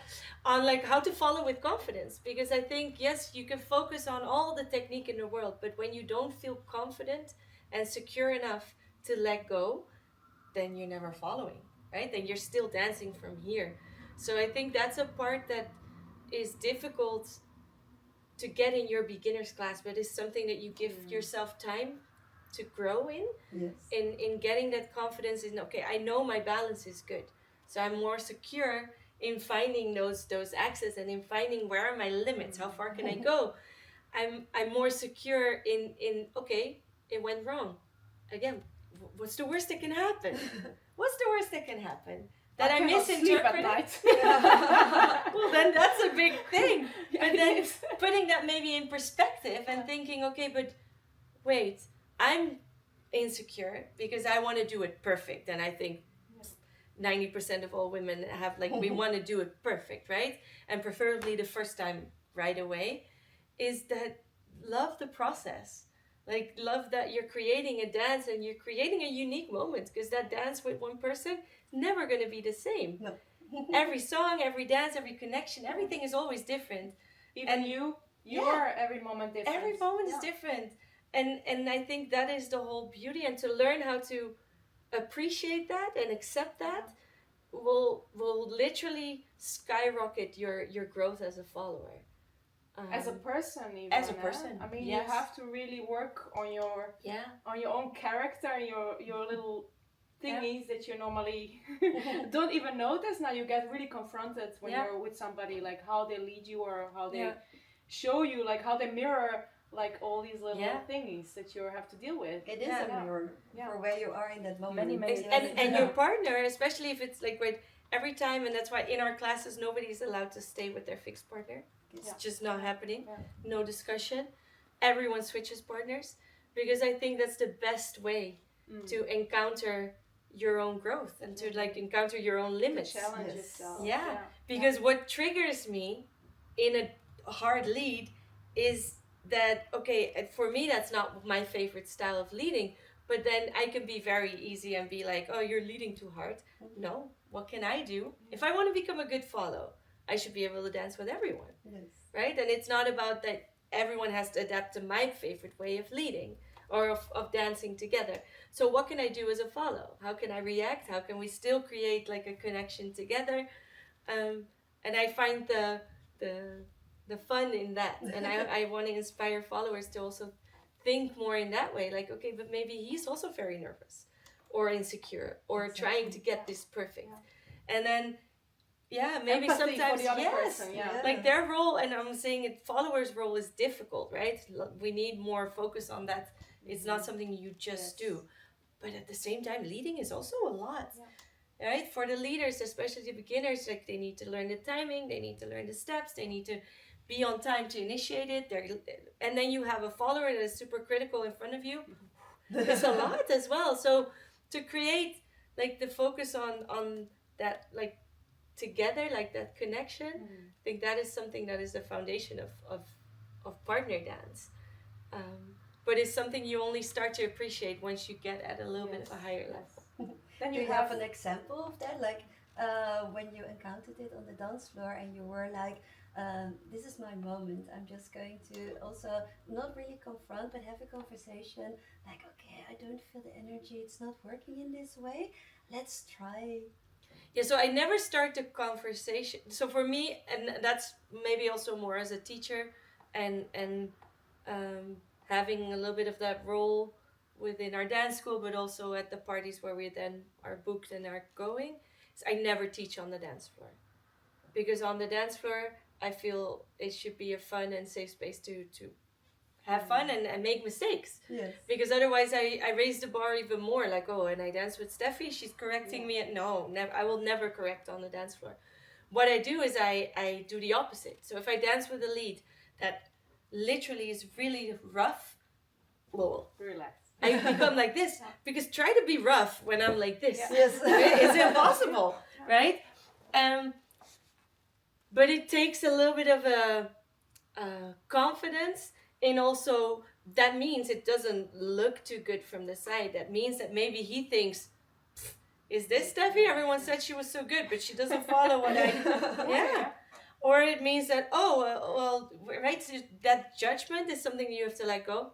[SPEAKER 2] on like how to follow with confidence, because I think yes, you can focus on all the technique in the world, but when you don't feel confident and secure enough to let go, then you're never following, right? Then you're still dancing from here. So I think that's a part that is difficult to get in your beginner's class, but it's something that you give yourself time to grow in.
[SPEAKER 3] Yes.
[SPEAKER 2] In getting that confidence in, okay, I know my balance is good, so I'm more secure in finding those axes and in finding where are my limits, how far can I go. I'm more secure in okay, it went wrong again. What's the worst that can happen? What's the worst that can happen? That I misinterpret it. Well, then that's a big thing. But then putting that maybe in perspective and thinking, okay, but wait, I'm insecure because I want to do it perfect. And I think 90% of all women have like, we want to do it perfect, right? And preferably the first time right away. Is that love the process. Like love that you're creating a dance and you're creating a unique moment, because that dance with one person never going to be the same.
[SPEAKER 3] No.
[SPEAKER 2] Every song, every dance, every connection, everything is always different.
[SPEAKER 1] Even your every moment different.
[SPEAKER 2] Every moment is different. And I think that is the whole beauty, and to learn how to appreciate that and accept that will literally skyrocket your growth as a follower.
[SPEAKER 1] As a person, even.
[SPEAKER 2] As a person,
[SPEAKER 1] I mean,
[SPEAKER 2] yes.
[SPEAKER 1] you have to really work on your own character and your little thingies that you normally don't even notice. Now you get really confronted when you're with somebody, like how they lead you or how they show you, like how they mirror like all these little thingies that you have to deal with.
[SPEAKER 3] It is a mirror for where you are in that moment.
[SPEAKER 2] And your partner, especially if it's like with every time, and that's why in our classes nobody's allowed to stay with their fixed partner. It's just not happening. No discussion. Everyone switches partners, because I think that's the best way to encounter your own growth and to like encounter your own limits.
[SPEAKER 1] To challenge yourself.
[SPEAKER 2] Yeah. Because what triggers me in a hard lead is that, okay, for me that's not my favorite style of leading, but then I can be very easy and be like, oh, you're leading too hard. No, what can I do? If I want to become a good follow, I should be able to dance with everyone.
[SPEAKER 3] Yes.
[SPEAKER 2] Right? And it's not about that everyone has to adapt to my favorite way of leading or of dancing together. So what can I do as a follow? How can I react? How can we still create like a connection together? And I find the fun in that. And I want to inspire followers to also think more in that way. Like, okay, but maybe he's also very nervous or insecure or trying to get this perfect. And then maybe
[SPEAKER 1] empathy
[SPEAKER 2] sometimes
[SPEAKER 1] for the other person,
[SPEAKER 2] like their role, and I'm saying it, followers' role is difficult, right? We need more focus on that. It's not something you just do, but at the same time, leading is also a lot, right? For the leaders, especially the beginners, like they need to learn the timing, they need to learn the steps, they need to be on time to initiate it. And then you have a follower that is super critical in front of you. It's a lot as well. So to create like the focus on that, like together, like that connection, I think that is something that is the foundation of partner dance. But it's something you only start to appreciate once you get at a little bit of a higher level.
[SPEAKER 3] Then you have an example of that, like when you encountered it on the dance floor and you were like, this is my moment. I'm just going to also not really confront, but have a conversation. Like, okay, I don't feel the energy. It's not working in this way. Let's try.
[SPEAKER 2] Yeah, so I never start the conversation. So for me, and that's maybe also more as a teacher, and having a little bit of that role within our dance school, but also at the parties where we then are booked and are going. Is I never teach on the dance floor, because on the dance floor, I feel it should be a fun and safe space to have fun and make mistakes.
[SPEAKER 3] Yes.
[SPEAKER 2] Because otherwise I raise the bar even more. Like, oh, and I dance with Steffie, she's correcting me. No, I will never correct on the dance floor. What I do is I do the opposite. So if I dance with a lead that literally is really rough, well,
[SPEAKER 1] Relax.
[SPEAKER 2] I become like this. Because try to be rough when I'm like this.
[SPEAKER 1] Yeah.
[SPEAKER 3] Yes.
[SPEAKER 2] It's impossible, right? But it takes a little bit of a confidence. And also, that means it doesn't look too good from the side. That means that maybe he thinks, is this Steffi? Everyone said she was so good, but she doesn't follow what I... Yeah. Or it means that, right, so that judgment is something you have to let go.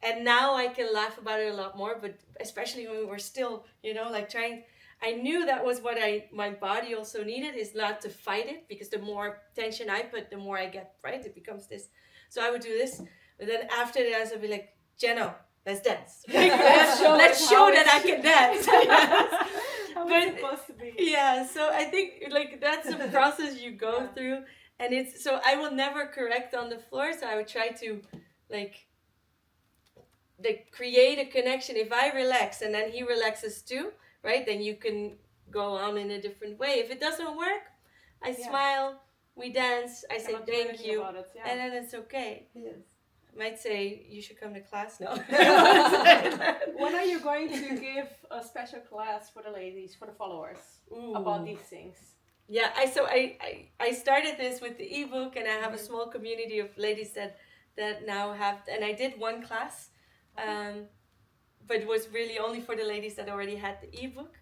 [SPEAKER 2] And now I can laugh about it a lot more, but especially when we were still, like trying... I knew that was what my body also needed, is not to fight it, because the more tension I put, the more I get, right? It becomes this. So I would do this. But then after the dance, I'd be like, Jenno, let's dance. Let's show that I can dance.
[SPEAKER 1] How it's supposed to be.
[SPEAKER 2] Yeah, so I think like that's a process you go through. And it's, so I will never correct on the floor. So I would try to like create a connection. If I relax and then he relaxes too, right? Then you can go on in a different way. If it doesn't work, I smile, we dance, I say thank you, and then it's okay.
[SPEAKER 3] Yes.
[SPEAKER 2] Might say you should come to class now.
[SPEAKER 1] When are you going to give a special class for the ladies, for the followers, about these things?
[SPEAKER 2] Yeah, I started this with the ebook, and I have a small community of ladies that now have, and I did one class, but it was really only for the ladies that already had the ebook.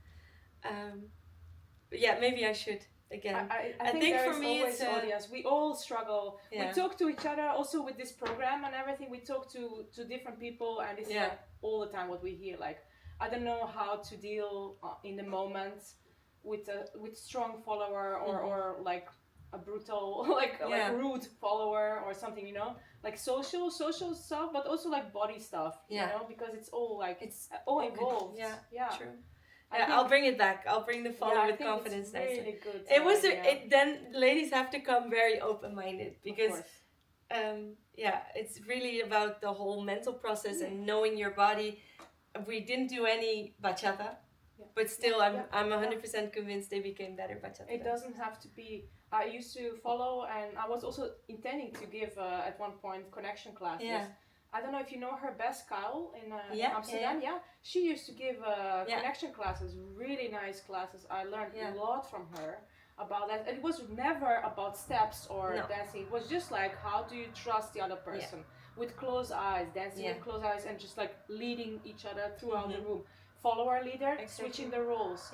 [SPEAKER 2] But yeah, maybe I should. Again,
[SPEAKER 1] I think for me it's audience. We all struggle. We talk to each other also with this program and everything. We talk to different people, and it's like all the time what we hear. Like, I don't know how to deal in the moment with strong follower or like a brutal like rude follower or something. Like social stuff, but also like body stuff. Because it's all like it's all involved. Yeah.
[SPEAKER 2] True. I'll bring it back. I'll bring the follow with confidence.
[SPEAKER 1] It's really good.
[SPEAKER 2] It was then ladies have to come very open-minded, because it's really about the whole mental process and knowing your body. We didn't do any bachata, but still I'm 100% convinced they became better bachata.
[SPEAKER 1] It doesn't have to be. I used to follow, and I was also intending to give at one point connection classes. I don't know if you know her, Bess Kyle in Amsterdam. Yeah, she used to give connection classes, really nice classes. I learned a lot from her about that. It was never about steps or dancing. It was just like, how do you trust the other person with closed eyes, dancing with closed eyes, and just like leading each other throughout the room. Follow our leader, switching the roles.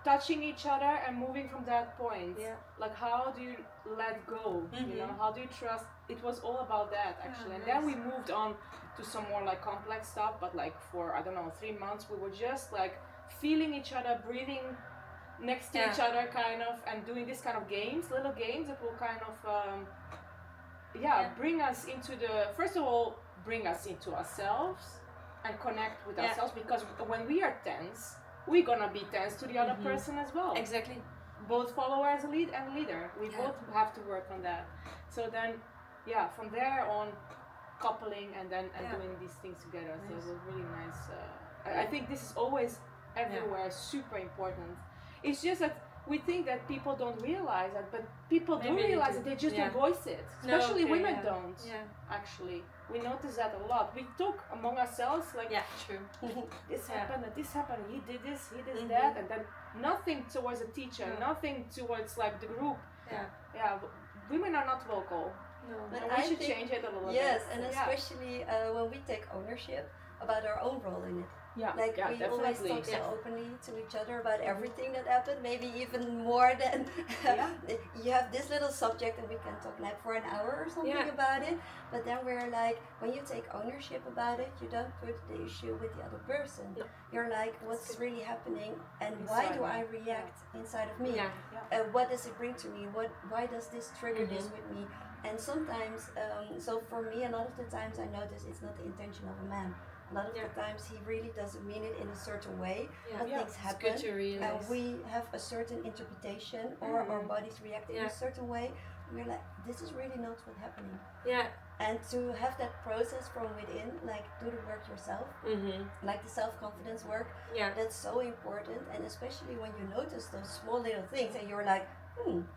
[SPEAKER 1] Touching each other and moving from that point. Like, how do you let go? How do you trust? It was all about that, actually. And then we moved on to some more like complex stuff, but like for, I don't know, 3 months we were just like feeling each other, breathing next to each other kind of, and doing this kind of games, little games that will kind of bring us into first of all, bring us into ourselves and connect with ourselves, because when we are tense, we're gonna be tense to the other person as well.
[SPEAKER 2] Exactly.
[SPEAKER 1] Both follower as a lead and leader. We both have to work on that. So then, from there on, coupling and then doing these things together. So it was really nice. I think this is always everywhere super important. It's just that we think that people don't realize that, but people do realize it. They just don't voice it. Especially women don't. Actually, we notice that a lot. We talk among ourselves like,
[SPEAKER 2] true.
[SPEAKER 1] This happened, he did this, he did that, and then nothing towards a teacher, nothing towards like the group. Women are not vocal.
[SPEAKER 3] But
[SPEAKER 1] and we should change it a little bit.
[SPEAKER 3] Yes, and especially when we take ownership about our own role in it.
[SPEAKER 1] Yeah,
[SPEAKER 3] Like
[SPEAKER 1] yeah,
[SPEAKER 3] we always
[SPEAKER 1] definitely.
[SPEAKER 3] talk so openly to each other about everything that happened, maybe even more than you have this little subject and we can talk like for an hour or something about it. But then we're like, when you take ownership about it, you don't put the issue with the other person.
[SPEAKER 2] No.
[SPEAKER 3] You're like, what's really happening and
[SPEAKER 1] Inside
[SPEAKER 3] why do
[SPEAKER 1] me.
[SPEAKER 3] I react inside of me?
[SPEAKER 2] Yeah.
[SPEAKER 3] What does it bring to me? Why does this trigger this with me? And sometimes, so for me, a lot of the times I notice it's not the intention of a man. A lot of the times he really doesn't mean it in a certain way, but things happen,
[SPEAKER 2] it's good to realize.
[SPEAKER 3] and we have a certain interpretation, or our bodies react in a certain way. And we're like, this is really not what's happening.
[SPEAKER 2] Yeah.
[SPEAKER 3] And to have that process from within, like do the work yourself, like the self-confidence work, that's so important. And especially when you notice those small little things, and you're like,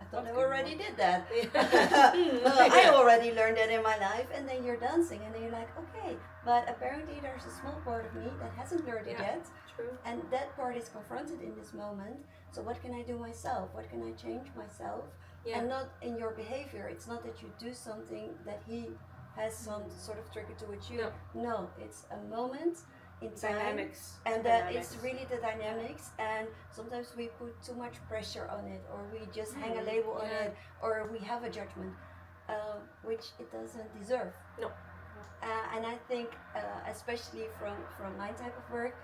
[SPEAKER 3] I thought I already did that. I already learned that in my life. And then you're dancing, and then you're like, okay, but apparently there's a small part of me that hasn't learned it yet.
[SPEAKER 2] True.
[SPEAKER 3] And that part is confronted in this moment. So what can I do myself? What can I change myself? And not in your behavior. It's not that you do something that he has some sort of trigger towards you. No, it's a moment in time.
[SPEAKER 1] Dynamics.
[SPEAKER 3] And that it's really the dynamics, and sometimes we put too much pressure on it, or we just hang a label on it, or we have a judgment, which it doesn't deserve.
[SPEAKER 2] No.
[SPEAKER 3] And I think, especially from my type of work,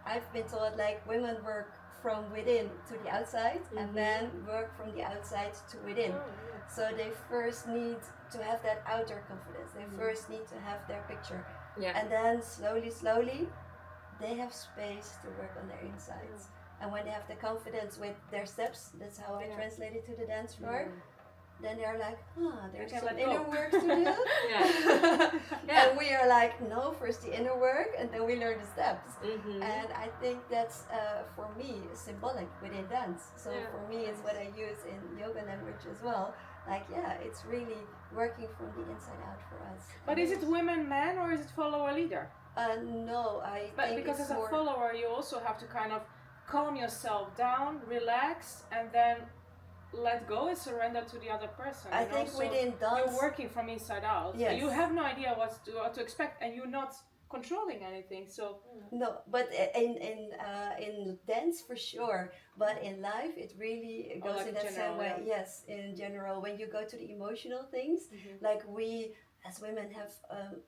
[SPEAKER 3] I've been taught like women work from within to the outside, and men work from the outside to within. So they first need to have that outer confidence. They first need to have their picture. And then slowly, they have space to work on their insides. And when they have the confidence with their steps, that's how I translate it to the dance floor. Then they're like, there's some inner work to do. And we are like, no, first the inner work, and then we learn the steps. And I think that's, for me, symbolic within dance. So for me, it's what I use in yoga language as well. Like, it's really working from the inside out for us.
[SPEAKER 1] But is it women, men, or is it follower leader?
[SPEAKER 3] No, I think
[SPEAKER 1] because
[SPEAKER 3] it's
[SPEAKER 1] as a follower, you also have to kind of calm yourself down, relax, and then let go and surrender to the other person.
[SPEAKER 3] I think
[SPEAKER 1] so
[SPEAKER 3] within dance,
[SPEAKER 1] you're working from inside out.
[SPEAKER 3] Yes.
[SPEAKER 1] So you have no idea what to expect, and you're not controlling anything. So
[SPEAKER 3] no, but in dance for sure. But in life, it really goes
[SPEAKER 1] like
[SPEAKER 3] in that
[SPEAKER 1] general,
[SPEAKER 3] same way. Yes, in general, when you go to the emotional things, like we as women have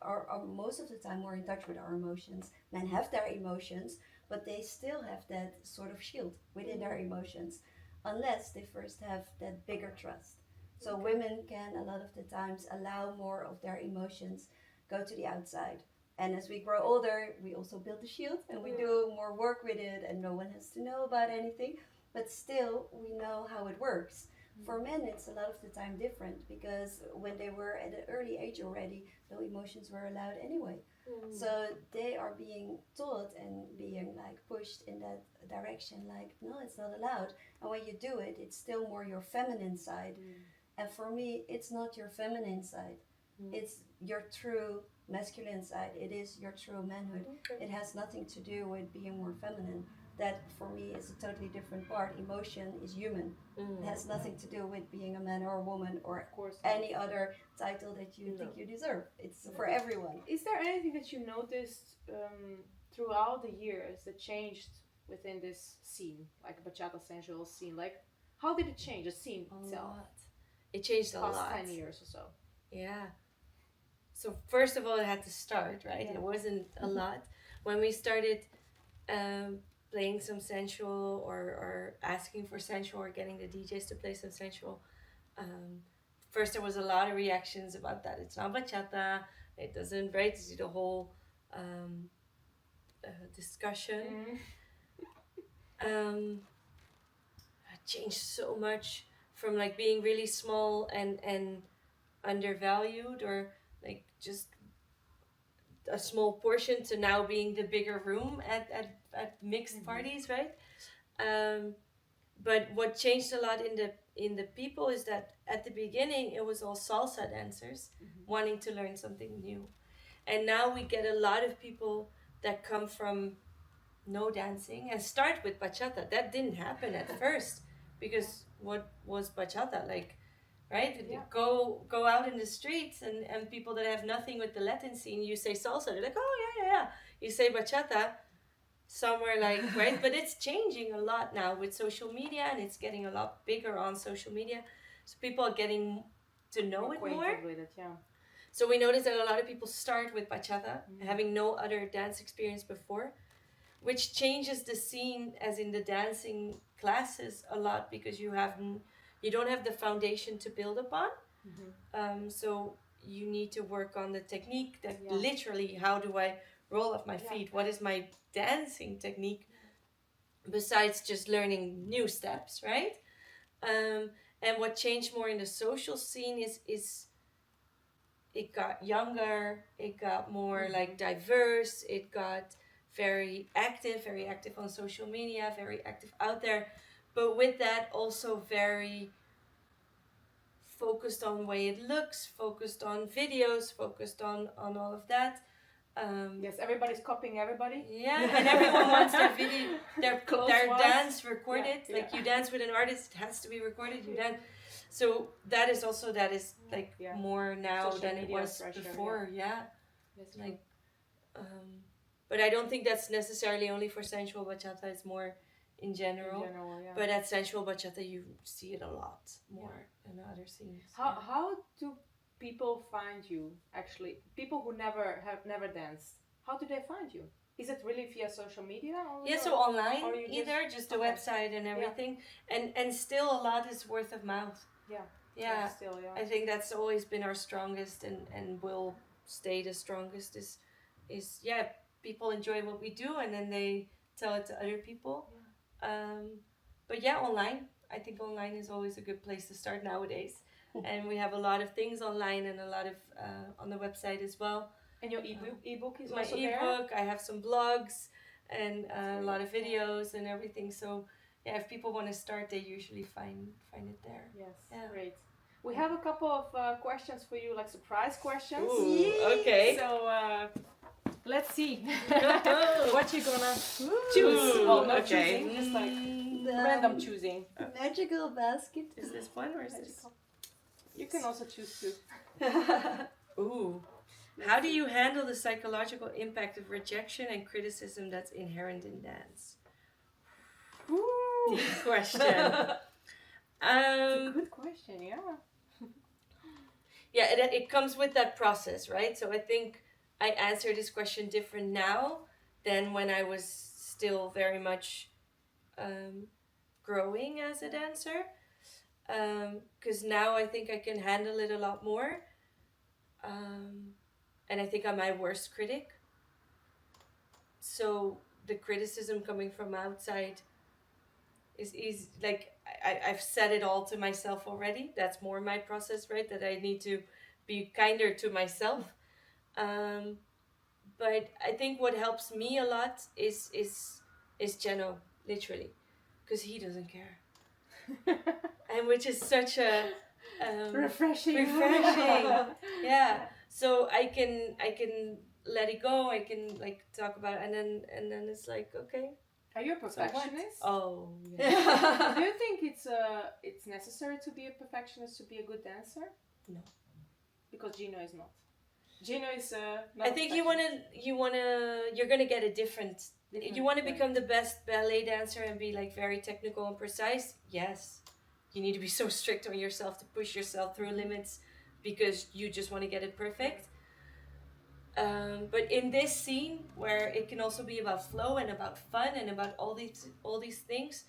[SPEAKER 3] are most of the time more in touch with our emotions. Men have their emotions, but they still have that sort of shield within their emotions, unless they first have that bigger trust. So women can a lot of the times allow more of their emotions go to the outside. And as we grow older, we also build the shield and we do more work with it, and no one has to know about anything. But still, we know how it works. For men, it's a lot of the time different, because when they were at an early age already, no emotions were allowed anyway. So they are being taught and being like pushed in that direction, like, no, it's not allowed. And when you do it, it's still more your feminine side. And for me, it's not your feminine side. It's your true masculine side. It is your true manhood. It has nothing to do with being more feminine. That for me is a totally different part. Emotion is human. It has nothing to do with being a man or a woman or any other title that you think you deserve. It's for everyone.
[SPEAKER 1] Is there anything that you noticed throughout the years that changed within this scene, like Bachata Sensual scene? Like, how did it change, the scene itself?
[SPEAKER 2] It changed a
[SPEAKER 1] Past
[SPEAKER 2] lot.
[SPEAKER 1] 10 years or so.
[SPEAKER 2] Yeah. So first of all, it had to start, right? It wasn't a lot. When we started playing some sensual or asking for sensual or getting the DJs to play some sensual, first there was a lot of reactions about that. It's not bachata, it doesn't, right? This is the whole discussion. It changed so much from like being really small and undervalued, or like just a small portion, to now being the bigger room at mixed parties, right? But what changed a lot in the people is that at the beginning it was all salsa dancers wanting to learn something new, and now we get a lot of people that come from no dancing and start with bachata. That didn't happen at first, because what was bachata? Like right?
[SPEAKER 1] Yeah.
[SPEAKER 2] Go out in the streets and people that have nothing with the Latin scene, you say salsa, they're like, oh yeah. You say bachata, somewhere like, right? But it's changing a lot now with social media, and it's getting a lot bigger on social media. So people are getting to know it more.
[SPEAKER 1] With it, yeah.
[SPEAKER 2] So we notice that a lot of people start with bachata, having no other dance experience before, which changes the scene as in the dancing classes a lot, because you don't have the foundation to build upon. So you need to work on the technique, that literally, how do I roll off my feet? What is my dancing technique? Besides just learning new steps, right? And what changed more in the social scene is it got younger, it got more like diverse, it got very active on social media, very active out there, but with that also very focused on the way it looks, focused on videos, focused on all of that.
[SPEAKER 1] Yes, everybody's copying everybody.
[SPEAKER 2] Yeah, and everyone wants their video, their dance recorded.
[SPEAKER 1] Yeah,
[SPEAKER 2] like you dance with an artist, it has to be recorded. You dance. So that is like more now
[SPEAKER 1] Social
[SPEAKER 2] than it was
[SPEAKER 1] pressure,
[SPEAKER 2] before. Yeah.
[SPEAKER 1] That's
[SPEAKER 2] Like, but I don't think that's necessarily only for sensual bachata. It's more in general. But at sensual bachata, you see it a lot more than other scenes.
[SPEAKER 1] How do people find you? Actually, people who have never danced, how do they find you? Is it really via social media?
[SPEAKER 2] So online, either just the website and everything, and still a lot is word of mouth. Yeah. Still, I think that's always been our strongest, and will stay the strongest. Is people enjoy what we do, and then they tell it to other people. But online, I think online is always a good place to start nowadays. And we have a lot of things online, and a lot of on the website as well.
[SPEAKER 1] And your ebook is
[SPEAKER 2] my
[SPEAKER 1] also
[SPEAKER 2] ebook. I have some blogs and a lot of videos and everything. So if people want to start, they usually find it there.
[SPEAKER 1] Yes, great. We have a couple of questions for you, like surprise questions.
[SPEAKER 2] Ooh, okay.
[SPEAKER 1] So let's see what you're gonna choose. Well, not choosing, just like random choosing.
[SPEAKER 3] Magical basket.
[SPEAKER 2] Is this one or is this?
[SPEAKER 1] You can also choose two.
[SPEAKER 2] Ooh. How do you handle the psychological impact of rejection and criticism that's inherent in dance?
[SPEAKER 1] Ooh.
[SPEAKER 2] Deep question.
[SPEAKER 1] It's a good question,
[SPEAKER 2] It comes with that process, right? So I think I answer this question different now than when I was still very much growing as a dancer. Because now I think I can handle it a lot more. And I think I'm my worst critic. So the criticism coming from outside is like, I've said it all to myself already. That's more my process, right? That I need to be kinder to myself. But I think what helps me a lot is Jeno, literally, because he doesn't care. And which is such a
[SPEAKER 1] refreshing.
[SPEAKER 2] Yeah. So I can let it go. I can like talk about it, and then it's like, okay.
[SPEAKER 1] Are you a perfectionist?
[SPEAKER 2] Oh, yeah.
[SPEAKER 1] Do you think it's necessary to be a perfectionist to be a good dancer?
[SPEAKER 2] No.
[SPEAKER 1] Because Gino is not. Gino is not.
[SPEAKER 2] I think you're gonna get a different. You want to become the best ballet dancer and be like very technical and precise. Yes, you need to be so strict on yourself to push yourself through limits, because you just want to get it perfect. But in this scene, where it can also be about flow and about fun and about all these things,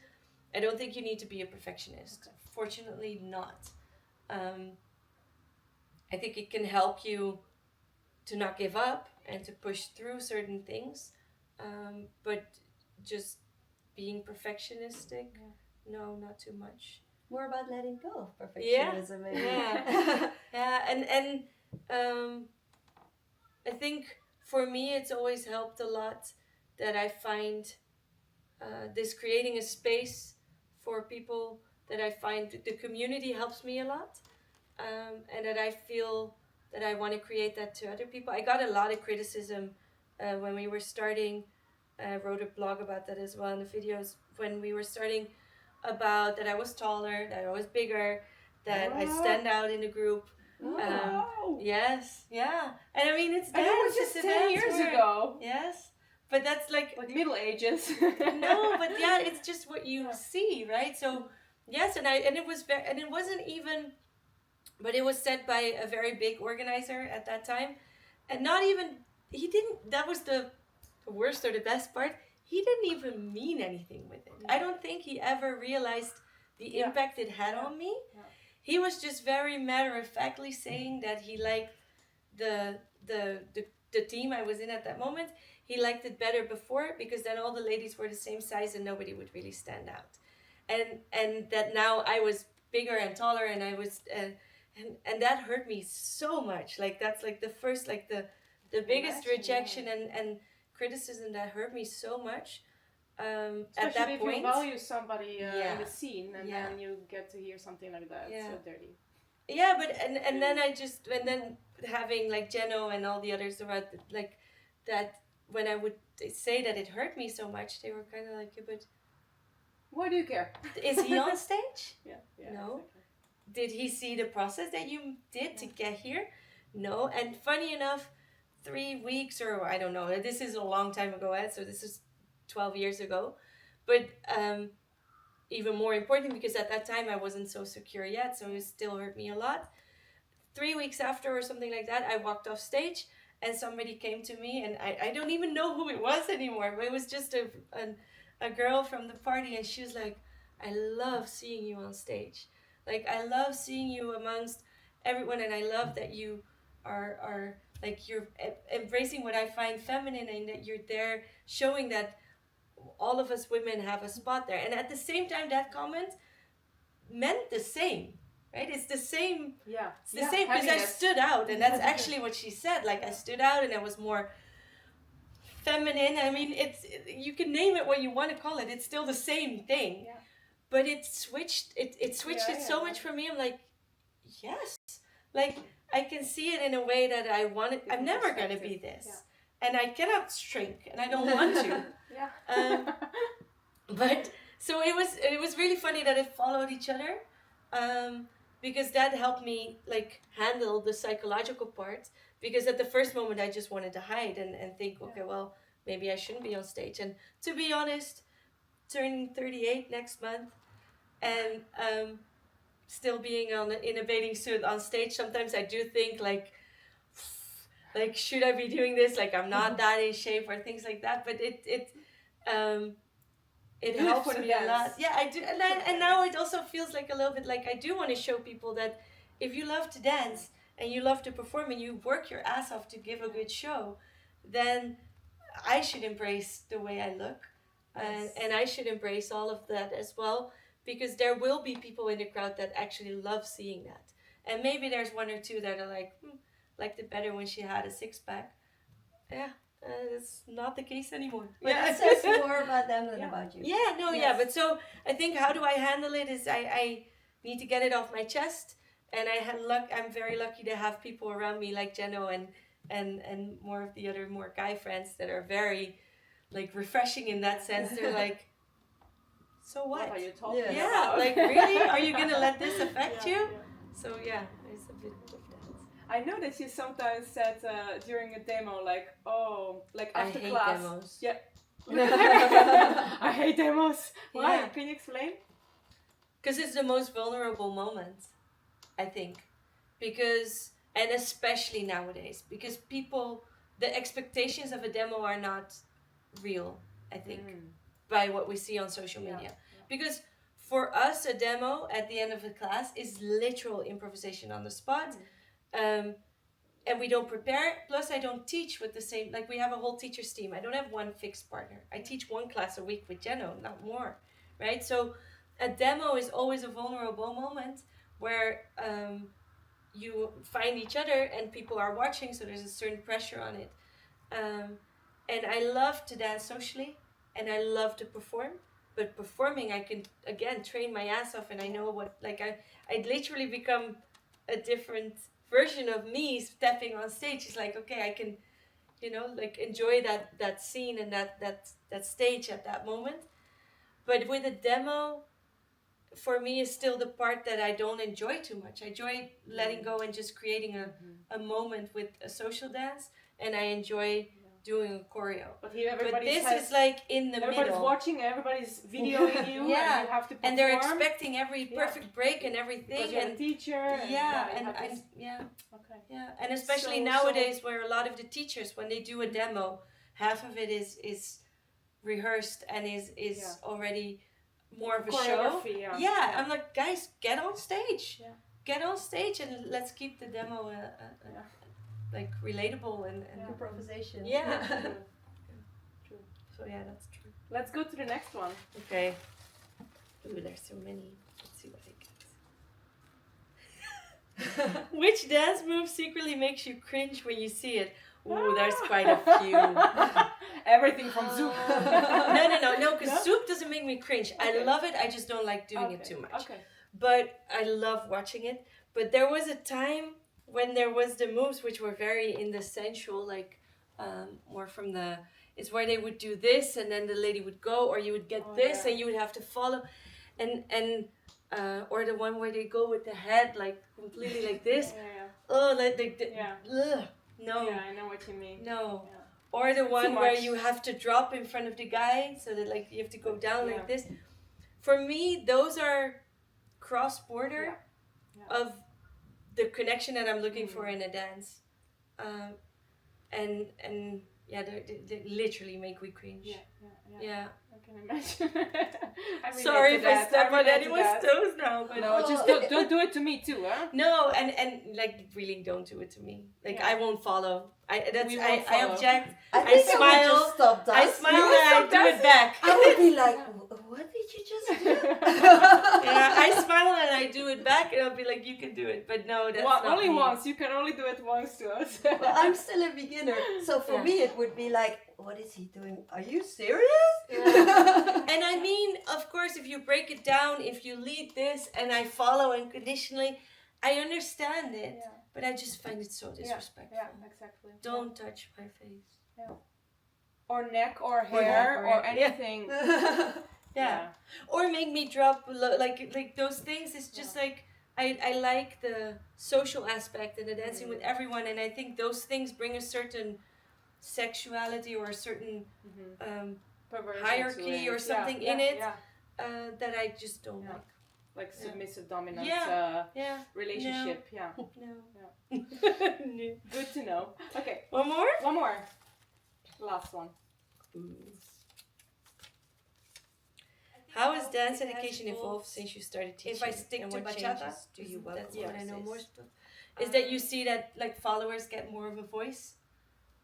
[SPEAKER 2] I don't think you need to be a perfectionist. Okay. Fortunately, not. I think it can help you to not give up and to push through certain things, but just being perfectionistic, no, not too much.
[SPEAKER 3] More about letting go of perfectionism, maybe.
[SPEAKER 2] And I think for me it's always helped a lot that I find this creating a space for people, that I find the community helps me a lot, and that I feel that I want to create that to other people. I got a lot of criticism when we were starting. I wrote a blog about that as well in the videos. When we were starting, about that I was taller, that I was bigger, that I stand out in the group. Yes, yeah. And I mean, it's dance.
[SPEAKER 1] And it was just 10 years ago.
[SPEAKER 2] Yes. But that's like
[SPEAKER 1] Middle Ages.
[SPEAKER 2] No, but yeah, it's just what you see, right? So yes, and it was very, and it wasn't even, but it was set by a very big organizer at that time, and not even he didn't. That was the worst or the best part. He didn't even mean anything with it. I don't think he ever realized the impact it had on me.
[SPEAKER 1] Yeah.
[SPEAKER 2] He was just very matter of factly saying that he liked the team I was in at that moment. He liked it better before because then all the ladies were the same size and nobody would really stand out. And that now I was bigger and taller and I was and that hurt me so much. Like that's like the first like the biggest rejection and criticism that hurt me so much.
[SPEAKER 1] Especially
[SPEAKER 2] at that
[SPEAKER 1] if
[SPEAKER 2] point,
[SPEAKER 1] you value somebody in the scene and then you get to hear something like that. It's so dirty.
[SPEAKER 2] Yeah, but and then and then having like Jeno and all the others around like that, when I would say that it hurt me so much, they were kind of like, yeah, but
[SPEAKER 1] why do you care?
[SPEAKER 2] Is he on stage?
[SPEAKER 1] Yeah.
[SPEAKER 2] No.
[SPEAKER 1] Exactly.
[SPEAKER 2] Did he see the process that you did to get here? No. And funny enough, 3 weeks or I don't know, this is a long time ago, so this is 12 years ago. But even more important because at that time I wasn't so secure yet, so it still hurt me a lot. 3 weeks after or something like that, I walked off stage and somebody came to me and I don't even know who it was anymore, but it was just a girl from the party and she was like, I love seeing you on stage. Like, I love seeing you amongst everyone and I love that you are like, you're embracing what I find feminine and that you're there showing that all of us women have a spot there. And at the same time, that comment meant the same. Right, it's the same.
[SPEAKER 1] Yeah,
[SPEAKER 2] it's the same because I stood out, and that's actually what she said. Like I stood out, and I was more feminine. I mean, you can name it what you want to call it. It's still the same thing, but it switched. It switched it so much for me. I'm like, yes, like I can see it in a way that I want it. I'm never gonna be this, and I cannot shrink, and I don't want to. But so it was really funny that it followed each other. Because that helped me like handle the psychological part, because at the first moment I just wanted to hide and think, okay, well, maybe I shouldn't be on stage. And to be honest, turning 38 next month and still being in a bathing suit on stage, sometimes I do think like should I be doing this? Like I'm not that in shape or things like that, but it helps me a lot. Yeah, I do. And now it also feels like a little bit like I do want to show people that if you love to dance and you love to perform and you work your ass off to give a good show, then I should embrace the way I look. And I should embrace all of that as well, because there will be people in the crowd that actually love seeing that. And maybe there's one or two that are like, liked it better when she had a six-pack. Yeah. It's not the case anymore.
[SPEAKER 3] But it says more about them than about you.
[SPEAKER 2] Yeah, no, but so I think how do I handle it is I need to get it off my chest, and I'm very lucky to have people around me like Jeno and more of the other more guy friends that are very like refreshing in that sense. They're like, so what?
[SPEAKER 1] What are you talking about?
[SPEAKER 2] Yeah, like really? Are you gonna let this affect you? So yeah, there's a bit of that.
[SPEAKER 1] I know that you sometimes said during a demo, like, oh, like after class.
[SPEAKER 2] I hate demos.
[SPEAKER 1] Yeah. I hate demos. Why?
[SPEAKER 2] Yeah.
[SPEAKER 1] Can you explain?
[SPEAKER 2] Because it's the most vulnerable moment, I think. And especially nowadays, because the expectations of a demo are not real, I think, by what we see on social media. Because for us, a demo at the end of a class is literal improvisation on the spot. And we don't prepare, plus I don't teach with the same, like we have a whole teacher's team. I don't have one fixed partner. I teach one class a week with Jeno, not more, right? So a demo is always a vulnerable moment where you find each other and people are watching, so there's a certain pressure on it. And I love to dance socially and I love to perform, but performing I can, again, train my ass off, and I know what, like I literally become a different version of me stepping on stage. Is like, okay, I can, like enjoy that scene and that stage at that moment. But with a demo, for me is still the part that I don't enjoy too much. I enjoy letting go and just creating a moment with a social dance, and I enjoy doing a choreo.
[SPEAKER 1] But here
[SPEAKER 2] But this is like in the
[SPEAKER 1] everybody's
[SPEAKER 2] middle.
[SPEAKER 1] watching, everybody's videoing you, and you have to perform.
[SPEAKER 2] And they're expecting every perfect break and everything.
[SPEAKER 1] Because you're a teacher.
[SPEAKER 2] And especially nowadays, where a lot of the teachers, when they do a demo, half of it is rehearsed and is already more of a show. I'm like, guys, get on stage. Get on stage and let's keep the demo like relatable and
[SPEAKER 3] improvisation.
[SPEAKER 2] Yeah. True. So yeah, that's true.
[SPEAKER 1] Let's go to the next one.
[SPEAKER 2] Okay. Ooh, there's so many. Let's see what I get. Which dance move secretly makes you cringe when you see it? Ooh, there's quite a few.
[SPEAKER 1] Everything from Zoop.
[SPEAKER 2] No, because Zoop doesn't make me cringe. I love it, I just don't like doing it too much. But I love watching it. But there was a time when there was the moves which were very in the sensual, like more from the, it's where they would do this and then the lady would go, or you would get this and you would have to follow, and or the one where they go with the head like completely like this. Oh, no.
[SPEAKER 1] Yeah, I know what you mean.
[SPEAKER 2] No. Yeah. Or the one where you have to drop in front of the guy, so that like you have to go down like this. For me, those are cross-border of the connection that I'm looking for in a dance. And they literally make me cringe. Yeah.
[SPEAKER 1] I can imagine.
[SPEAKER 2] Sorry if I step on anyone's toes now, but
[SPEAKER 1] no, just don't do it to me too, huh?
[SPEAKER 2] No, and like really don't do it to me. Like I won't follow. I object.
[SPEAKER 3] I
[SPEAKER 2] smile. I smile and I do it back.
[SPEAKER 3] I would be like, what did you just do?
[SPEAKER 2] I smile and I do it back, and I'll be like, you can do it, but no, that's not
[SPEAKER 1] only
[SPEAKER 2] me.
[SPEAKER 1] once. You can only do it once to us.
[SPEAKER 3] Well, I'm still a beginner, so for me it would be like, what is he doing? Are you serious?
[SPEAKER 2] And I mean, of course, if you break it down, if you lead this and I follow unconditionally, I understand it, but I just find it so disrespectful.
[SPEAKER 1] Yeah, exactly.
[SPEAKER 2] Don't touch my face.
[SPEAKER 1] Yeah. Or neck or hair or anything. Or make me drop like those things. It's just like I like the social aspect and the dancing with everyone, and I think those things bring a certain sexuality or a certain hierarchy or something in it that I just don't like. Like submissive dominance relationship.
[SPEAKER 2] No.
[SPEAKER 1] Good to know. Okay.
[SPEAKER 2] One more?
[SPEAKER 1] Last one.
[SPEAKER 2] How has dance education evolved since you started teaching?
[SPEAKER 3] If I stick to bachata,
[SPEAKER 2] do you welcome? That's what I know more. Is that you see that like followers get more of a voice,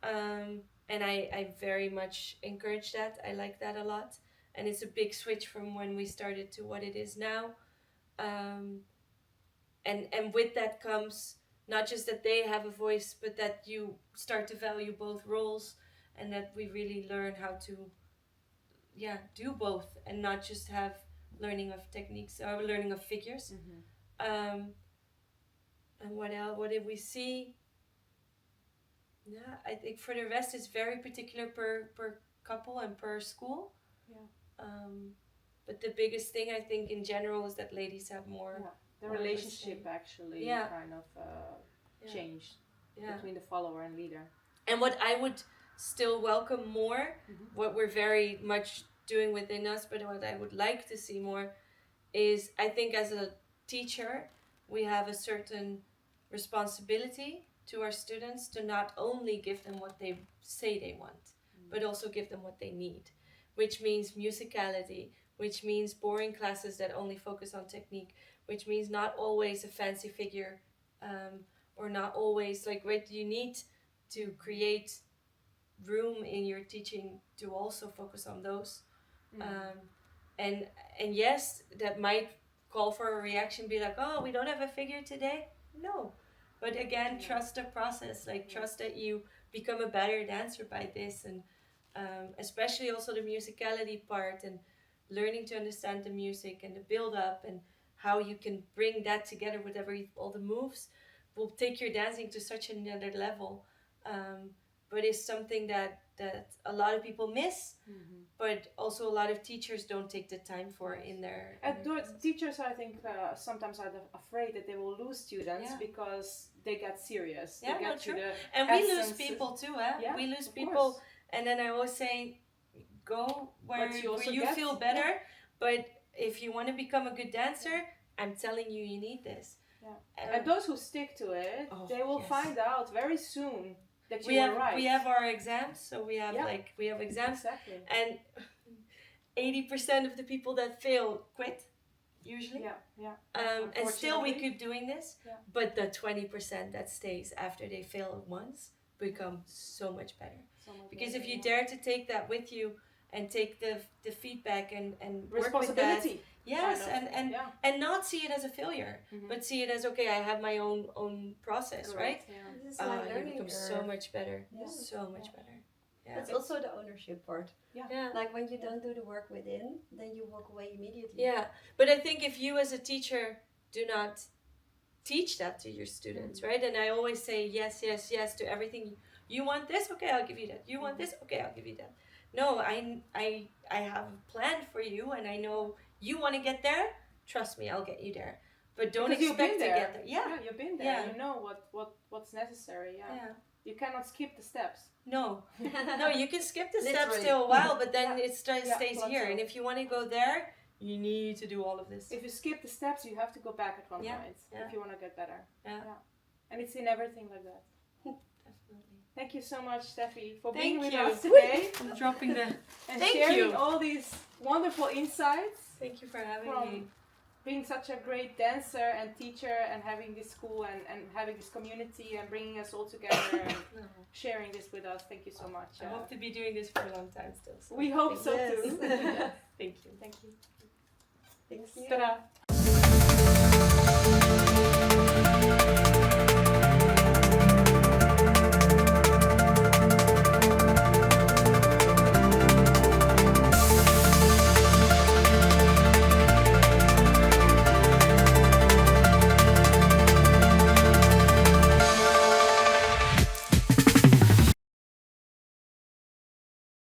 [SPEAKER 2] and I very much encourage that. I like that a lot, and it's a big switch from when we started to what it is now, and with that comes not just that they have a voice, but that you start to value both roles, and that we really learn how to do both and not just have learning of techniques or learning of figures. And what else? What did we see? I think for the rest it's very particular per couple and per school. But the biggest thing I think in general is that ladies have more
[SPEAKER 1] the relationship actually kind of changed between the follower and leader.
[SPEAKER 2] And what I would still welcome more, what we're very much doing within us, but what I would like to see more is, I think as a teacher we have a certain responsibility to our students to not only give them what they say they want, but also give them what they need, which means musicality, which means boring classes that only focus on technique, which means not always a fancy figure, or not always like what you need to create room in your teaching to also focus on those. And yes, that might call for a reaction, be like, oh, we don't have a figure today. No, but again, trust the process, like trust that you become a better dancer by this, and especially also the musicality part and learning to understand the music and the build up and how you can bring that together with all the moves will take your dancing to such another level. but is something that a lot of people miss, but also a lot of teachers don't take the time for in their.
[SPEAKER 1] Teachers, I think, sometimes are afraid that they will lose students because they get serious.
[SPEAKER 2] Yeah,
[SPEAKER 1] they get
[SPEAKER 2] true.
[SPEAKER 1] The
[SPEAKER 2] and we lose people too, eh?
[SPEAKER 1] Yeah,
[SPEAKER 2] we lose people,
[SPEAKER 1] course.
[SPEAKER 2] and then I always say, go where you feel better.
[SPEAKER 1] Yeah.
[SPEAKER 2] But if you want to become a good dancer, I'm telling you, you need this.
[SPEAKER 1] Yeah. And those who stick to it, they will find out very soon that you are right.
[SPEAKER 2] We have our exams, so we have we have exams,
[SPEAKER 1] exactly.
[SPEAKER 2] And 80% of the people that fail quit, usually. And still we keep doing this, but the 20% that stays after they fail once become so much better. Because if you dare to take that with you and take the feedback and work with that, yes, and not see it as a failure, but see it as, okay, I have my own process, right?
[SPEAKER 3] This is my learning
[SPEAKER 2] you become so much better, so much better. Yeah.
[SPEAKER 3] That's also the ownership part.
[SPEAKER 2] Yeah.
[SPEAKER 3] Like when you don't do the work within, then you walk away immediately.
[SPEAKER 2] Yeah, but I think if you as a teacher do not teach that to your students, right? And I always say yes, yes, yes to everything. You want this? Okay, I'll give you that. You want this? Okay, I'll give you that. No, I have a plan for you, and I know you want to get there. Trust me, I'll get you there. But don't expect to get there.
[SPEAKER 1] Yeah, you've been there. Yeah. You know what's necessary. Yeah. You cannot skip the steps.
[SPEAKER 2] No, you can skip the steps still a while, but then it stays here. And if you want to go there, you need to do all of this.
[SPEAKER 1] If you skip the steps, you have to go back at one point if you want to get better. Yeah. And it's in everything like that.
[SPEAKER 2] Definitely.
[SPEAKER 1] Thank you so much, Steffi, for being with us
[SPEAKER 2] today. I'm dropping the...
[SPEAKER 1] and sharing all these wonderful insights.
[SPEAKER 2] Thank you for having me.
[SPEAKER 1] Being such a great dancer and teacher and having this school and having this community and bringing us all together and sharing this with us. Thank you so much.
[SPEAKER 2] I hope to be doing this for a long time still.
[SPEAKER 1] So we hope so too.
[SPEAKER 2] Thank you.
[SPEAKER 1] Thank you.
[SPEAKER 3] Thank you.
[SPEAKER 1] Ta-da.